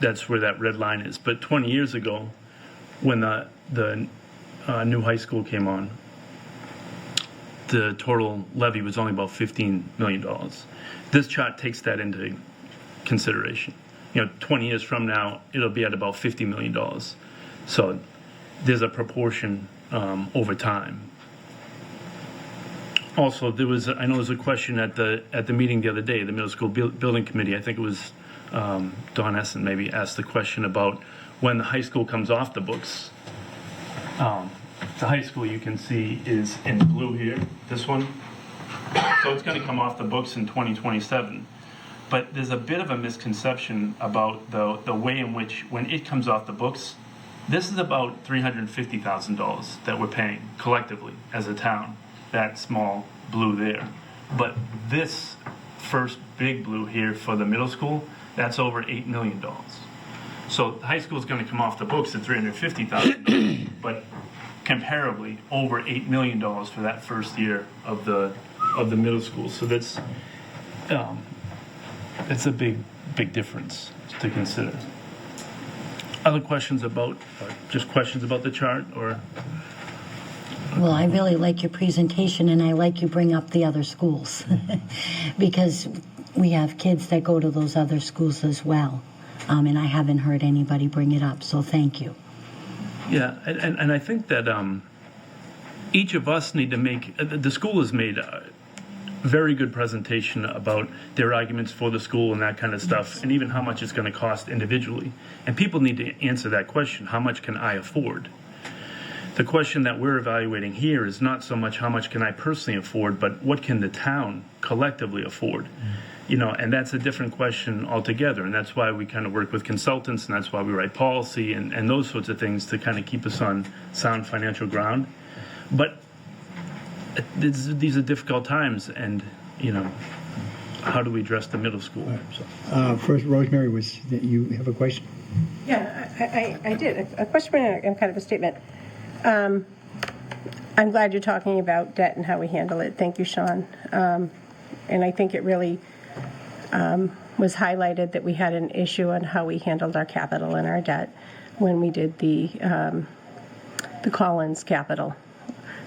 D: that's where that red line is. But 20 years ago, when the new high school came on, the total levy was only about $15 million. This chart takes that into consideration. 20 years from now, it'll be at about $50 million. So there's a proportion over time. Also, I know there was a question at the meeting the other day, the middle school building committee. I think it was Don Essen maybe asked the question about when the high school comes off the books. The high school you can see is in blue here, this one. So it's going to come off the books in 2027. But there's a bit of a misconception about the way in which when it comes off the books, this is about $350,000 that we're paying collectively as a town. That small blue there. But this first big blue here for the middle school, that's over $8 million. So the high school is going to come off the books at $350,000, but comparably over $8 million for that first year of the middle school. So that's a big difference to consider. Other questions about the chart or?
I: Well, I really like your presentation, and I like you bring up the other schools because we have kids that go to those other schools as well, and I haven't heard anybody bring it up, so thank you.
D: Yeah, and I think that each of us need to make, the school has made a very good presentation about their arguments for the school and that kind of stuff, yes. And even how much it's going to cost individually. And people need to answer that question, how much can I afford? The question that we're evaluating here is not so much how much can I personally afford, but what can the town collectively afford? And that's a different question altogether. And that's why we kind of work with consultants, and that's why we write policy and those sorts of things to kind of keep us on sound financial ground. But these are difficult times, and, how do we address the middle school?
A: First, Rosemary, you have a question?
P: Yeah, I did. A question and kind of a statement. I'm glad you're talking about debt and how we handle it. Thank you, Sean. And I think it really was highlighted that we had an issue on how we handled our capital and our debt when we did the Collins capital.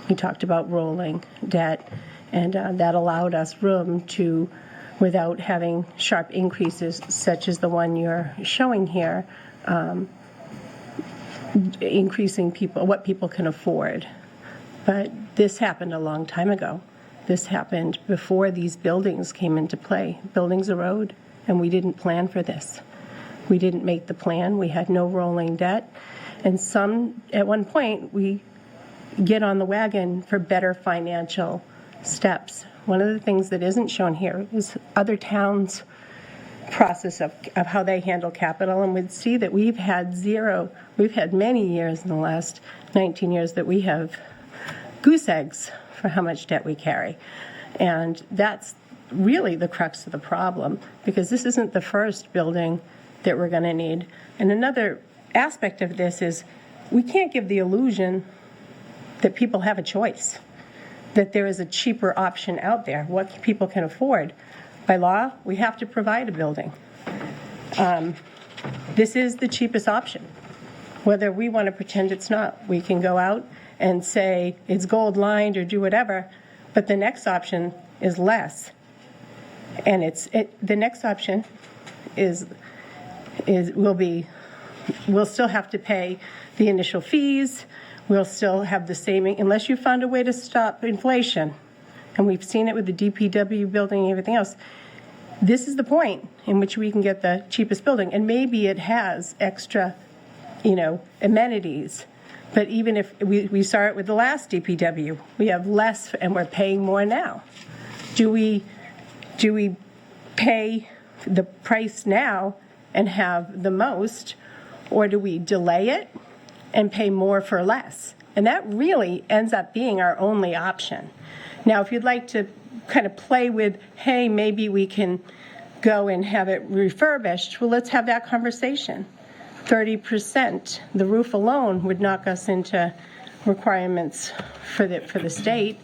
P: We talked about rolling debt, and that allowed us room to, without having sharp increases such as the one you're showing here, increasing what people can afford. But this happened a long time ago. This happened before these buildings came into play. Buildings erode, and we didn't plan for this. We didn't make the plan. We had no rolling debt. And at one point, we get on the wagon for better financial steps. One of the things that isn't shown here is other towns' process of how they handle capital, and we'd see that we've had many years in the last 19 years that we have goose eggs for how much debt we carry. And that's really the crux of the problem, because this isn't the first building that we're going to need. And another aspect of this is we can't give the illusion that people have a choice, that there is a cheaper option out there, what people can afford. By law, we have to provide a building. This is the cheapest option. Whether we want to pretend it's not, we can go out and say it's gold lined or do whatever, but the next option is less. And the next option we'll still have to pay the initial fees. We'll still have the same, unless you found a way to stop inflation. And we've seen it with the DPW building and everything else. This is the point in which we can get the cheapest building. And maybe it has extra, amenities. But even if we saw it with the last DPW, we have less and we're paying more now. Do we pay the price now and have the most, or do we delay it and pay more for less? And that really ends up being our only option. Now, if you'd like to kind of play with, hey, maybe we can go and have it refurbished, well, let's have that conversation. 30%, the roof alone would knock us into requirements for the state.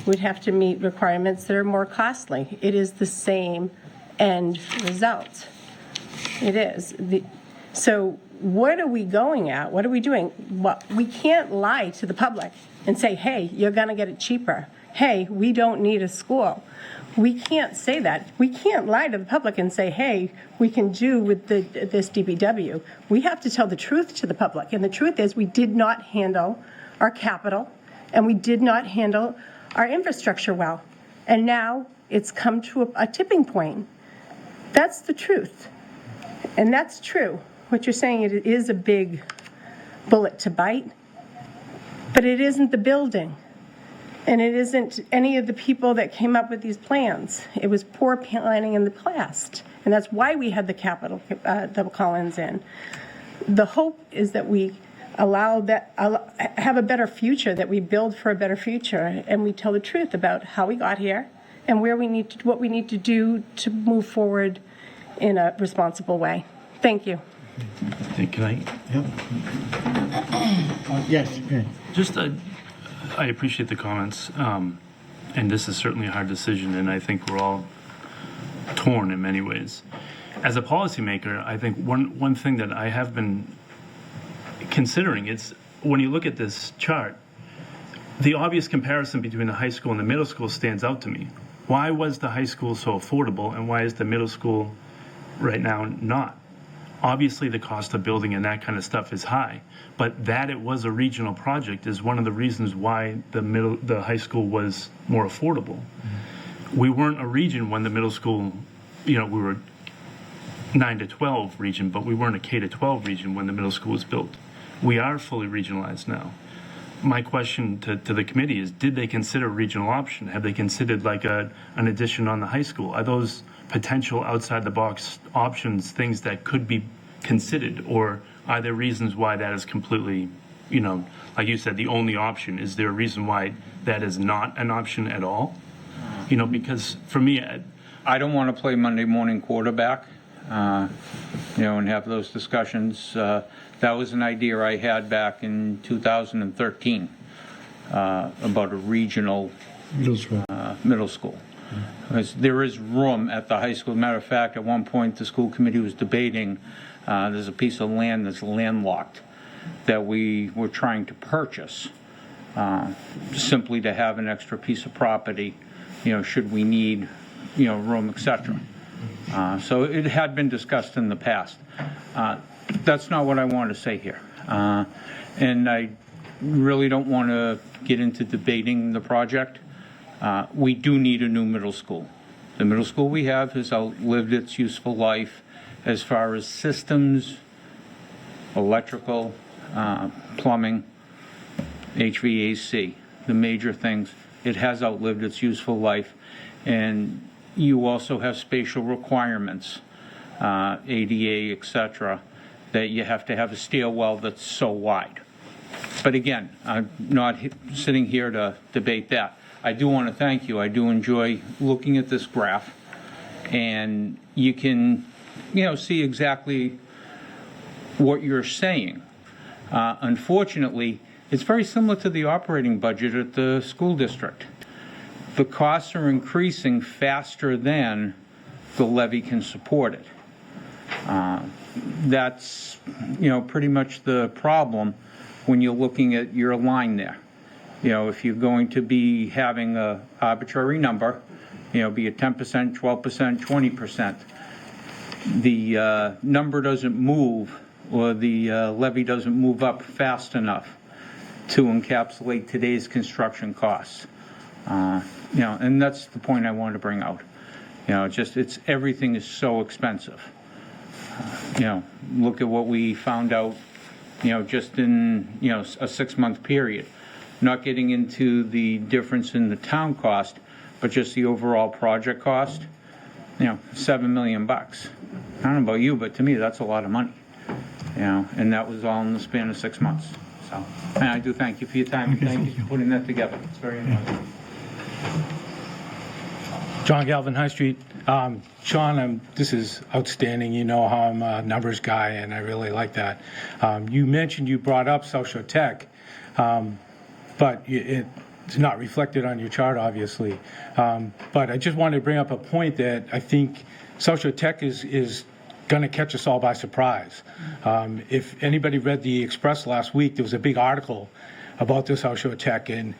P: We'd have to meet requirements that are more costly. It is the same end result. It is. So what are we going at? What are we doing? Well, we can't lie to the public and say, hey, you're going to get it cheaper. Hey, we don't need a school. We can't say that. We can't lie to the public and say, hey, we can do with this DPW. We have to tell the truth to the public. And the truth is we did not handle our capital and we did not handle our infrastructure well. And now it's come to a tipping point. That's the truth. And that's true. What you're saying, it is a big bullet to bite, but it isn't the building. And it isn't any of the people that came up with these plans. It was poor planning in the past. And that's why we had the capital, the Collins in. The hope is that we have a better future, that we build for a better future, and we tell the truth about how we got here and what we need to do to move forward in a responsible way. Thank you.
D: Can I?
A: Yep. Yes. Okay.
D: Just, I appreciate the comments, and this is certainly a hard decision, and I think we're all torn in many ways. As a policymaker, I think one thing that I have been considering is when you look at this chart, the obvious comparison between the high school and the middle school stands out to me. Why was the high school so affordable, and why is the middle school right now not? Obviously, the cost of building and that kind of stuff is high, but that it was a regional project is one of the reasons why the high school was more affordable. Mm-hmm. We weren't a region when the middle school, we were 9 to 12 region, but we weren't a K to 12 region when the middle school was built. We are fully regionalized now. My question to the committee is, did they consider a regional option? Have they considered like an addition on the high school? Are those potential outside the box options things that could be considered, or are there reasons why that is completely, like you said, the only option? Is there a reason why that is not an option at all? Because for me,
O: I don't want to play Monday morning quarterback, and have those discussions. That was an idea I had back in 2013 about a regional middle school. Because there is room at the high school. Matter of fact, at one point the school committee was debating, there's a piece of land that's landlocked that we were trying to purchase simply to have an extra piece of property, should we need, room, etc. So it had been discussed in the past. That's not what I want to say here. And I really don't want to get into debating the project. We do need a new middle school. The middle school we have has outlived its useful life, as far as systems, electrical, plumbing, HVAC, the major things. It has outlived its useful life. And you also have spatial requirements, ADA, etc., that you have to have a stairwell that's so wide. But again, I'm not sitting here to debate that. I do want to thank you. I do enjoy looking at this graph, and you can, see exactly what you're saying. Unfortunately, it's very similar to the operating budget at the school district. The costs are increasing faster than the levy can support it. That's, pretty much the problem when you're looking at your line there. If you're going to be having an arbitrary number, be it 10%, 12%, 20%, the number doesn't move, or the levy doesn't move up fast enough to encapsulate today's construction costs. And that's the point I wanted to bring out. Everything is so expensive. Look at what we found out, just in, a 6-month period. Not getting into the difference in the town cost, but just the overall project cost, $7 million. I don't know about you, but to me, that's a lot of money. And that was all in the span of 6 months. So, and I do thank you for your time. Thank you for putting that together. It's very important.
Q: John Galvin, High Street. Sean, this is outstanding. You know how I'm a numbers guy, and I really like that. You brought up South Shore Tech, but it's not reflected on your chart, obviously. But I just wanted to bring up a point that I think South Shore Tech is going to catch us all by surprise. If anybody read the Express last week, there was a big article about the South Shore Tech, and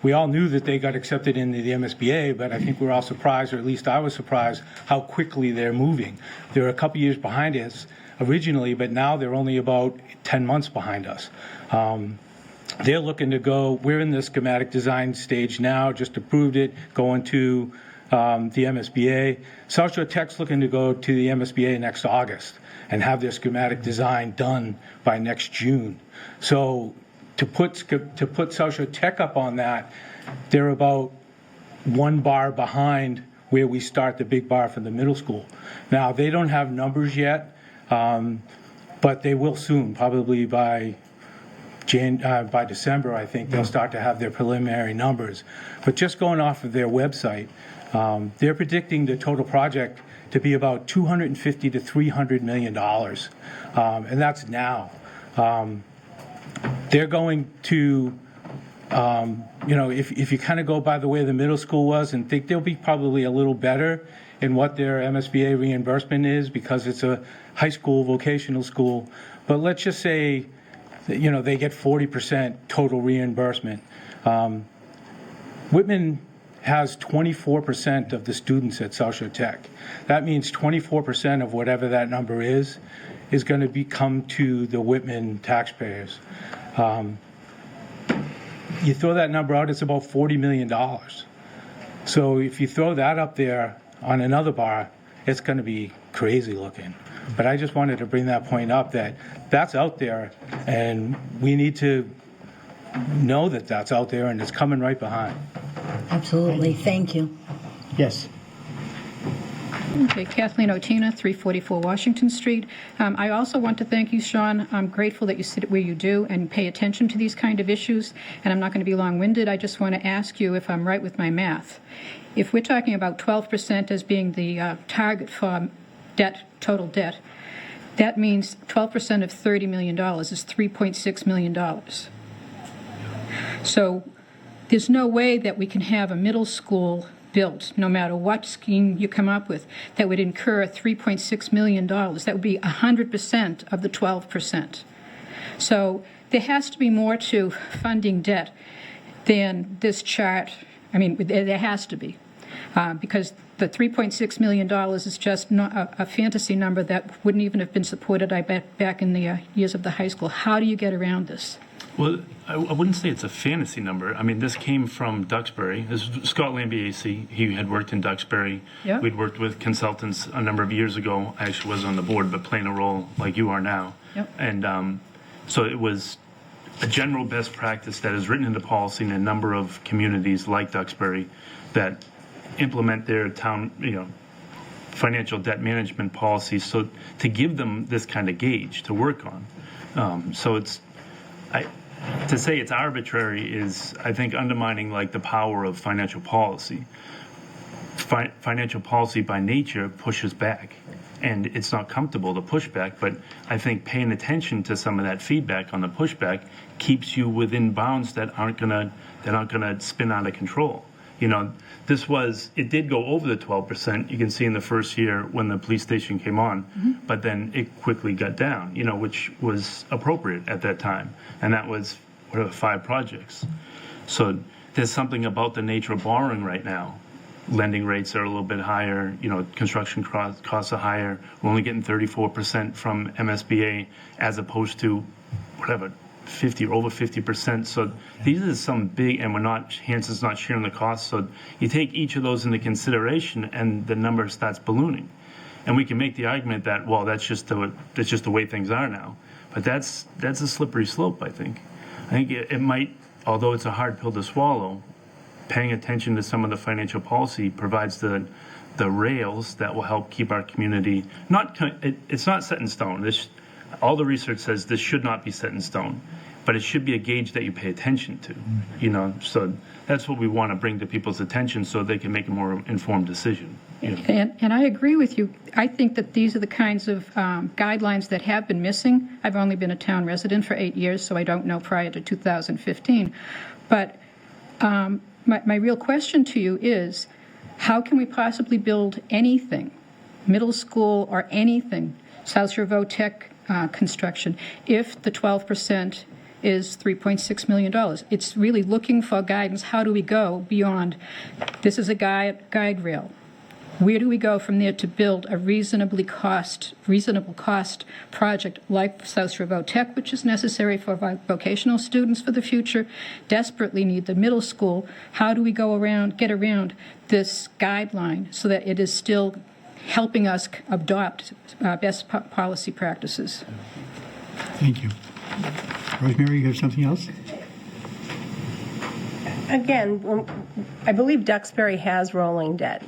Q: we all knew that they got accepted into the MSBA, but I think we're all surprised, or at least I was surprised, how quickly they're moving. They're a couple years behind us originally, but now they're only about 10 months behind us. They're looking to go, we're in the schematic design stage now, just approved it, going to the MSBA. South Shore Tech's looking to go to the MSBA next August and have their schematic design done by next June. So to put South Shore Tech up on that, they're about 1 bar behind where we start the big bar for the middle school. Now, they don't have numbers yet, but they will soon, probably by December, I think they'll start to have their preliminary numbers. But just going off of their website, they're predicting the total project to be about $250 to $300 million, and that's now. They're going to, if you kind of go by the way the middle school was and think they'll be probably a little better in what their MSBA reimbursement is because it's a high school, vocational school. But let's just say, that, they get 40% total reimbursement. Whitman has 24% of the students at South Shore Tech. That means 24% of whatever that number is going to come to the Whitman taxpayers. You throw that number out, it's about $40 million. So if you throw that up there on another bar, it's going to be crazy looking. But I just wanted to bring that point up, that that's out there, and we need to know that that's out there, and it's coming right behind.
I: Absolutely. Thank you.
A: Yes.
R: Okay, Kathleen Otina, 344 Washington Street. I also want to thank you, Sean. I'm grateful that you sit where you do and pay attention to these kind of issues, and I'm not going to be long-winded. I just want to ask you if I'm right with my math. If we're talking about 12% as being the target for debt, total debt, that means 12% of $30 million is $3.6 million. So there's no way that we can have a middle school built, no matter what scheme you come up with, that would incur $3.6 million. That would be 100% of the 12%. So there has to be more to funding debt than this chart. I mean, there has to be, because the $3.6 million is just not a fantasy number that wouldn't even have been supported, I bet, back in the years of the high school. How do you get around this?
D: Well, I wouldn't say it's a fantasy number. I mean, this came from Duxbury. This is Scott Lambiase. He had worked in Duxbury.
R: Yeah.
D: We'd worked with consultants a number of years ago. I actually was on the board, but playing a role like you are now.
R: Yep.
D: And so it was a general best practice that is written into policy in a number of communities like Duxbury that implement their town, financial debt management policies. So to give them this kind of gauge to work on. So to say it's arbitrary is, I think, undermining like the power of financial policy. Financial policy by nature pushes back, and it's not comfortable to push back, but I think paying attention to some of that feedback on the pushback keeps you within bounds that aren't gonna spin out of control. It did go over the 12%. You can see in the first year when the police station came on, but then it quickly got down, which was appropriate at that time. And that was, 5 projects. So there's something about the nature of borrowing right now. Lending rates are a little bit higher, construction costs are higher. We're only getting 34% from MSBA as opposed to, 50 or over 50%. So these are some big, and Hanson's not sharing the cost. So you take each of those into consideration, and the number starts ballooning. And we can make the argument that, well, that's just the way things are now. But that's a slippery slope, I think. I think it might, although it's a hard pill to swallow, paying attention to some of the financial policy provides the rails that will help keep our community it's not set in stone. All the research says this should not be set in stone, but it should be a gauge that you pay attention to. So that's what we want to bring to people's attention so they can make a more informed decision.
R: And I agree with you. I think that these are the kinds of guidelines that have been missing. I've only been a town resident for 8 years, so I don't know prior to 2015. But my real question to you is, how can we possibly build anything, middle school or anything, South Shore Votech construction, if the 12% is $3.6 million? It's really looking for guidance. How do we go beyond, this is a guide rail. Where do we go from there to build a reasonable cost project like South Shore Votech, which is necessary for vocational students for the future, desperately need the middle school? How do we get around this guideline so that it is still helping us adopt best policy practices?
A: Thank you. Rosemary, you have something else?
P: Again, I believe Duxbury has rolling debt.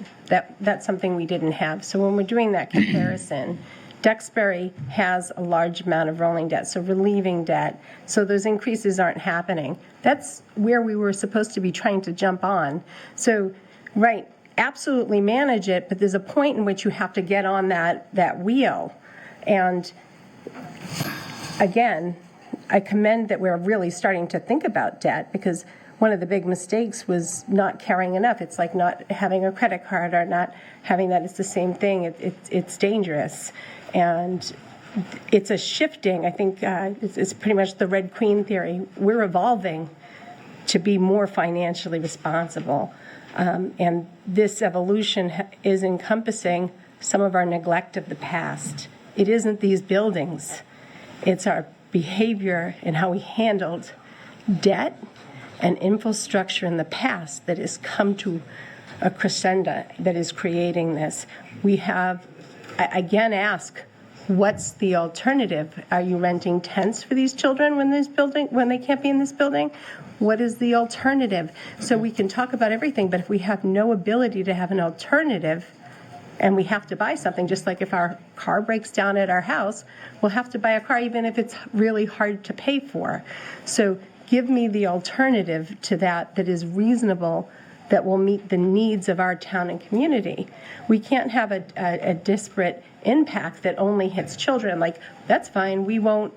P: That's something we didn't have. So when we're doing that comparison, Duxbury has a large amount of rolling debt, so relieving debt. So those increases aren't happening. That's where we were supposed to be trying to jump on. So, right, absolutely manage it, but there's a point in which you have to get on that wheel. And again, I commend that we're really starting to think about debt, because one of the big mistakes was not carrying enough. It's like not having a credit card or not having that. It's the same thing. It's dangerous. And it's a shifting. I think it's pretty much the Red Queen theory. We're evolving to be more financially responsible. And this evolution is encompassing some of our neglect of the past. It isn't these buildings. It's our behavior and how we handled debt and infrastructure in the past that has come to a crescendo that is creating this. We have, I again ask, what's the alternative? Are you renting tents for these children when they can't be in this building? What is the alternative? So we can talk about everything, but if we have no ability to have an alternative, and we have to buy something, just like if our car breaks down at our house, we'll have to buy a car even if it's really hard to pay for. So give me the alternative to that is reasonable, that will meet the needs of our town and community. We can't have a disparate impact that only hits children. Like, that's fine, we won't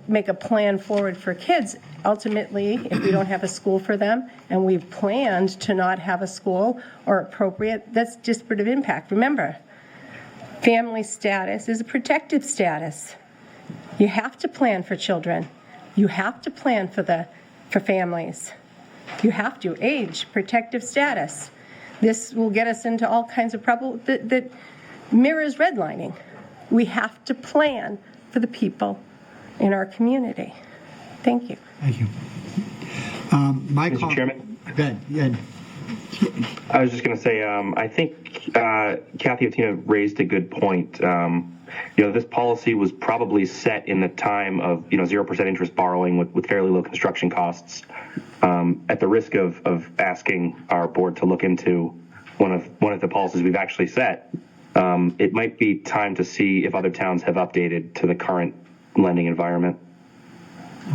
P: make a plan forward for kids. Ultimately, if we don't have a school for them, and we've planned to not have a school or appropriate, that's disparate of impact. Remember, family status is a protective status. You have to plan for children. You have to plan for families. You have to. Age, protective status. This will get us into all kinds of problems that mirrors redlining. We have to plan for the people in our community. Thank you.
A: Thank you.
M: Mr. Chairman?
A: Go ahead.
M: I was just going to say, I think Kathy Otina raised a good point. This policy was probably set in the time of 0% interest borrowing with fairly low construction costs. At the risk of asking our board to look into one of the policies we've actually set, it might be time to see if other towns have updated to the current lending environment.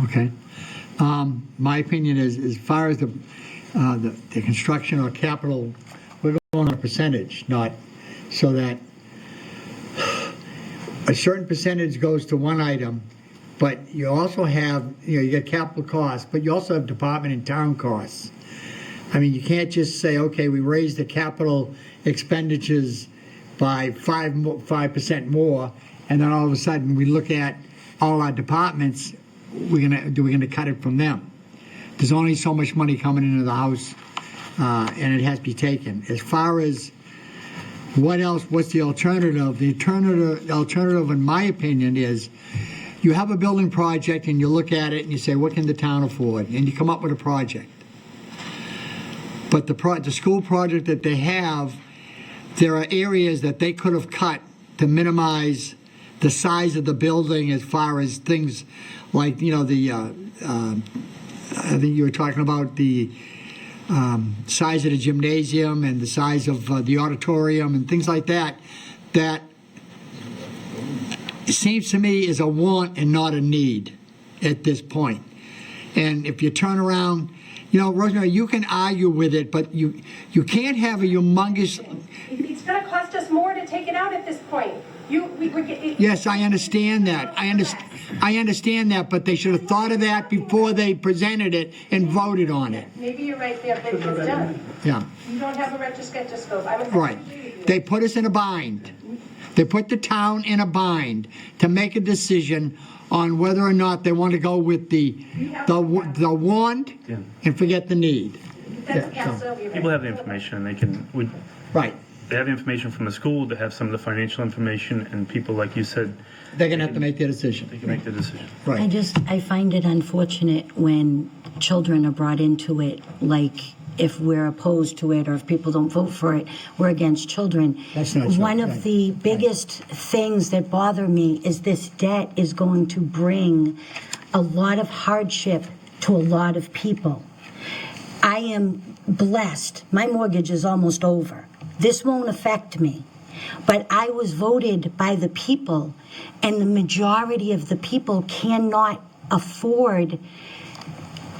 A: Okay. My opinion is, as far as the construction or capital, we're going on a percentage, not so that a certain percentage goes to one item, but you also have, you get capital costs, but you also have department and town costs. I mean, you can't just say, okay, we raised the capital expenditures by 5% more, and then all of a sudden we look at all our departments, we're gonna cut it from them. There's only so much money coming into the house, and it has to be taken. As far as what's the alternative? The alternative, in my opinion, is you have a building project and you look at it and you say, what can the town afford? And you come up with a project. But the school project that they have, there are areas that they could have cut to minimize the size of the building, as far as things like, I think you were talking about the size of the gymnasium and the size of the auditorium and things like that, that it seems to me is a want and not a need at this point. And if you turn around, Rosemary, you can argue with it, but you can't have a humongous...
S: It's going to cost us more to take it out at this point.
A: Yes, I understand that. I understand that, but they should have thought of that before they presented it and voted on it.
S: Maybe you're right there, but it's done.
A: Yeah.
S: You don't have a retrospectoscope.
A: Right. They put us in a bind. They put the town in a bind to make a decision on whether or not they want to go with the want and forget the need.
D: People have the information, and they can...
A: Right.
D: They have information from the school, they have some of the financial information, and people, like you said...
A: They're going to have to make their decision.
D: They can make their decision.
A: Right.
I: I find it unfortunate when children are brought into it, like if we're opposed to it or if people don't vote for it, we're against children.
A: That's not true.
I: One of the biggest things that bother me is this debt is going to bring a lot of hardship to a lot of people. I am blessed. My mortgage is almost over. This won't affect me. But I was voted by the people, and the majority of the people cannot afford.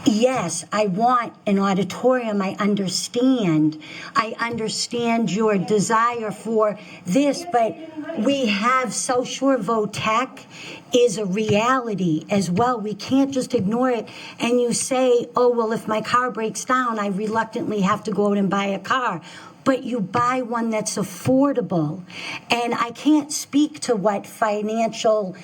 I: Yes, I want an auditorium. I understand your desire for this, but we have South Shore Votech is a reality as well. We can't just ignore it. And you say, oh, well, if my car breaks down, I reluctantly have to go out and buy a car. But you buy one that's affordable. And I can't speak to what financial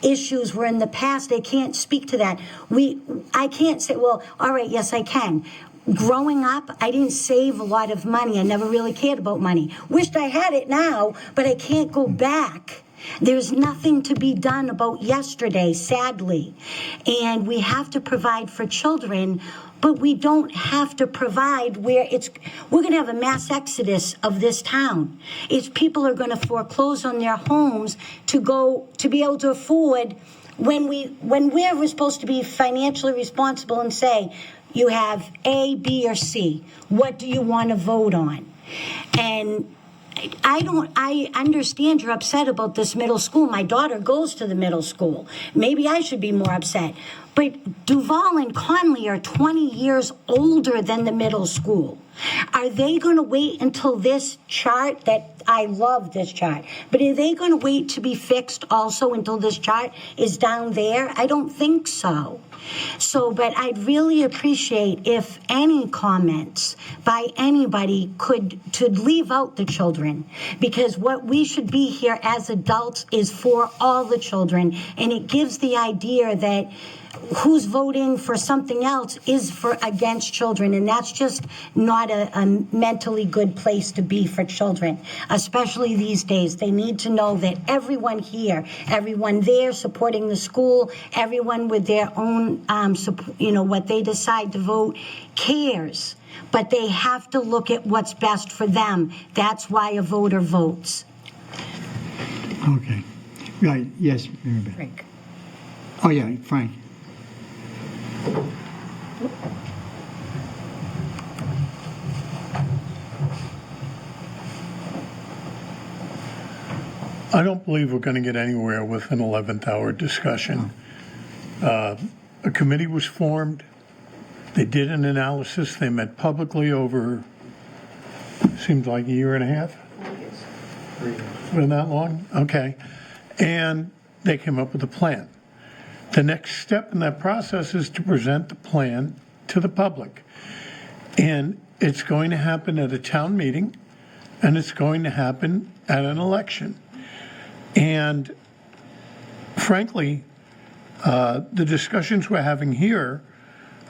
I: issues were in the past. I can't speak to that. I can't say, well, all right, yes, I can. Growing up, I didn't save a lot of money. I never really cared about money. Wished I had it now, but I can't go back. There's nothing to be done about yesterday, sadly. And we have to provide for children, but we don't have to provide where we're going to have a mass exodus of this town. People are going to foreclose on their homes to be able to afford when we're supposed to be financially responsible and say, you have A, B, or C. What do you want to vote on? And I understand you're upset about this middle school. My daughter goes to the middle school. Maybe I should be more upset. But Duval and Conley are 20 years older than the middle school. Are they going to wait until this chart I love this chart, but are they going to wait to be fixed also until this chart is down there? I don't think so. But I'd really appreciate if any comments by anybody to leave out the children, because what we should be here as adults is for all the children, and it gives the idea that who's voting for something else is for against children, and that's just not a mentally good place to be for children, especially these days. They need to know that everyone here, everyone there supporting the school, everyone with their own, what they decide to vote cares, but they have to look at what's best for them. That's why a voter votes.
A: Okay. Right, yes, Mary Beth.
L: Frank.
A: Oh, yeah, Frank.
B: I don't believe we're going to get anywhere with an 11th hour discussion. A committee was formed. They did an analysis. They met publicly over, seems like a year and a half. Been that long? Okay. And they came up with a plan. The next step in that process is to present the plan to the public. And it's going to happen at a town meeting, and it's going to happen at an election. And frankly, the discussions we're having here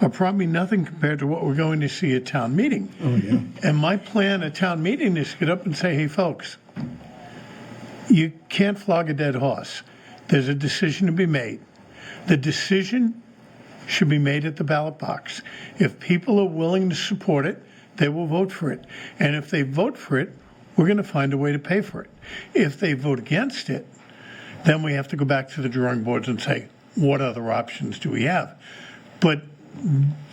B: are probably nothing compared to what we're going to see at town meeting.
A: Oh, yeah.
B: And my plan at town meeting is to get up and say, hey, folks, you can't flog a dead horse. There's a decision to be made. The decision should be made at the ballot box. If people are willing to support it, they will vote for it. And if they vote for it, we're going to find a way to pay for it. If they vote against it, then we have to go back to the drawing boards and say, what other options do we have? But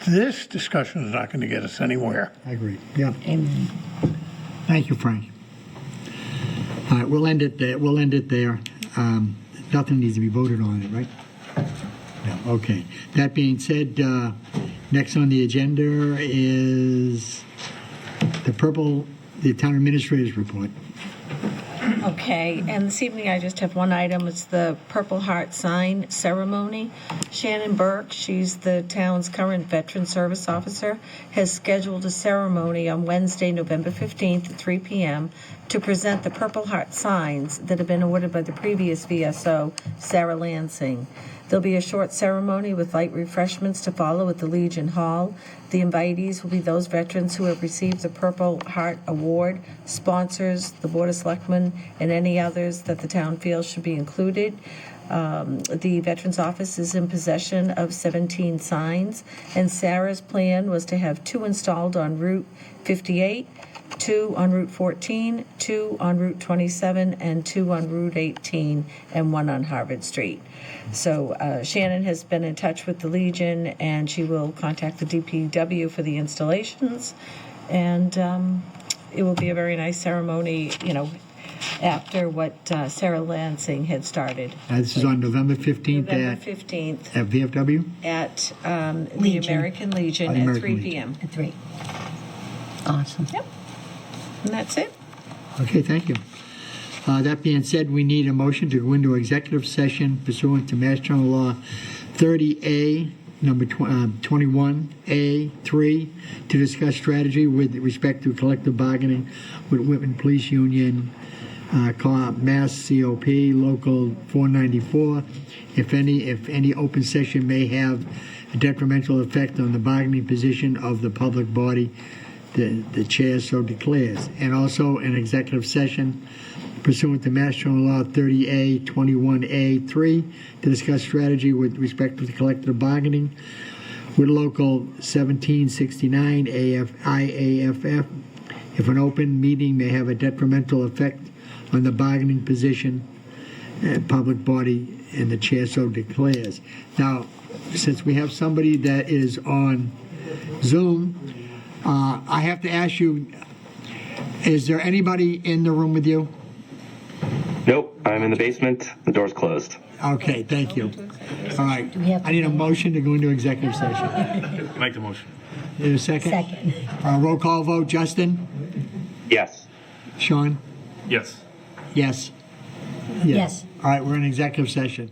B: this discussion is not going to get us anywhere.
A: I agree. Yeah.
I: Amen.
A: Thank you, Frank. All right, we'll end it there. Nothing needs to be voted on it, right? No. Okay. That being said, next on the agenda is the town administrator's report.
L: Okay, and this evening I just have one item. It's the Purple Heart sign ceremony. Shannon Burke, she's the town's current Veteran Service Officer, has scheduled a ceremony on Wednesday, November 15th at 3 p.m. to present the Purple Heart signs that have been awarded by the previous VSO, Sarah Lansing. There'll be a short ceremony with light refreshments to follow at the Legion Hall. The invitees will be those veterans who have received the Purple Heart Award, sponsors, the Board of Selectmen, and any others that the town feels should be included. The Veterans Office is in possession of 17 signs, and Sarah's plan was to have 2 installed on Route 58, 2 on Route 14, 2 on Route 27, and 2 on Route 18, and 1 on Harvard Street. So Shannon has been in touch with the Legion, and she will contact the DPW for the installations. And it will be a very nice ceremony, after what Sarah Lansing had started.
A: This is on November 15th
L: November 15th
A: at VFW?
L: at the American Legion at 3 p.m.
I: At 3. Awesome.
L: Yep. And that's it.
A: Okay, thank you. That being said, we need a motion to go into executive session pursuant to Mass General Law 30A, number 21A3, to discuss strategy with respect to collective bargaining with Whitman Police Union, Mass COP, Local 494. If any open session may have a detrimental effect on the bargaining position of the public body, the chair so declares. And also an executive session pursuant to Mass General Law 30A 21A3 to discuss strategy with respect to the collective bargaining with Local 1769 IAFF. If an open meeting may have a detrimental effect on the bargaining position, public body, and the chair so declares. Now, since we have somebody that is on Zoom, I have to ask you, is there anybody in the room with you?
M: Nope, I'm in the basement. The door's closed.
A: Okay, thank you. All right, I need a motion to go into executive session.
D: Make the motion.
A: Is there a second?
I: Second.
A: Roll call vote, Justin?
M: Yes.
A: Sean?
D: Yes.
A: Yes.
I: Yes.
A: All right, we're in executive session.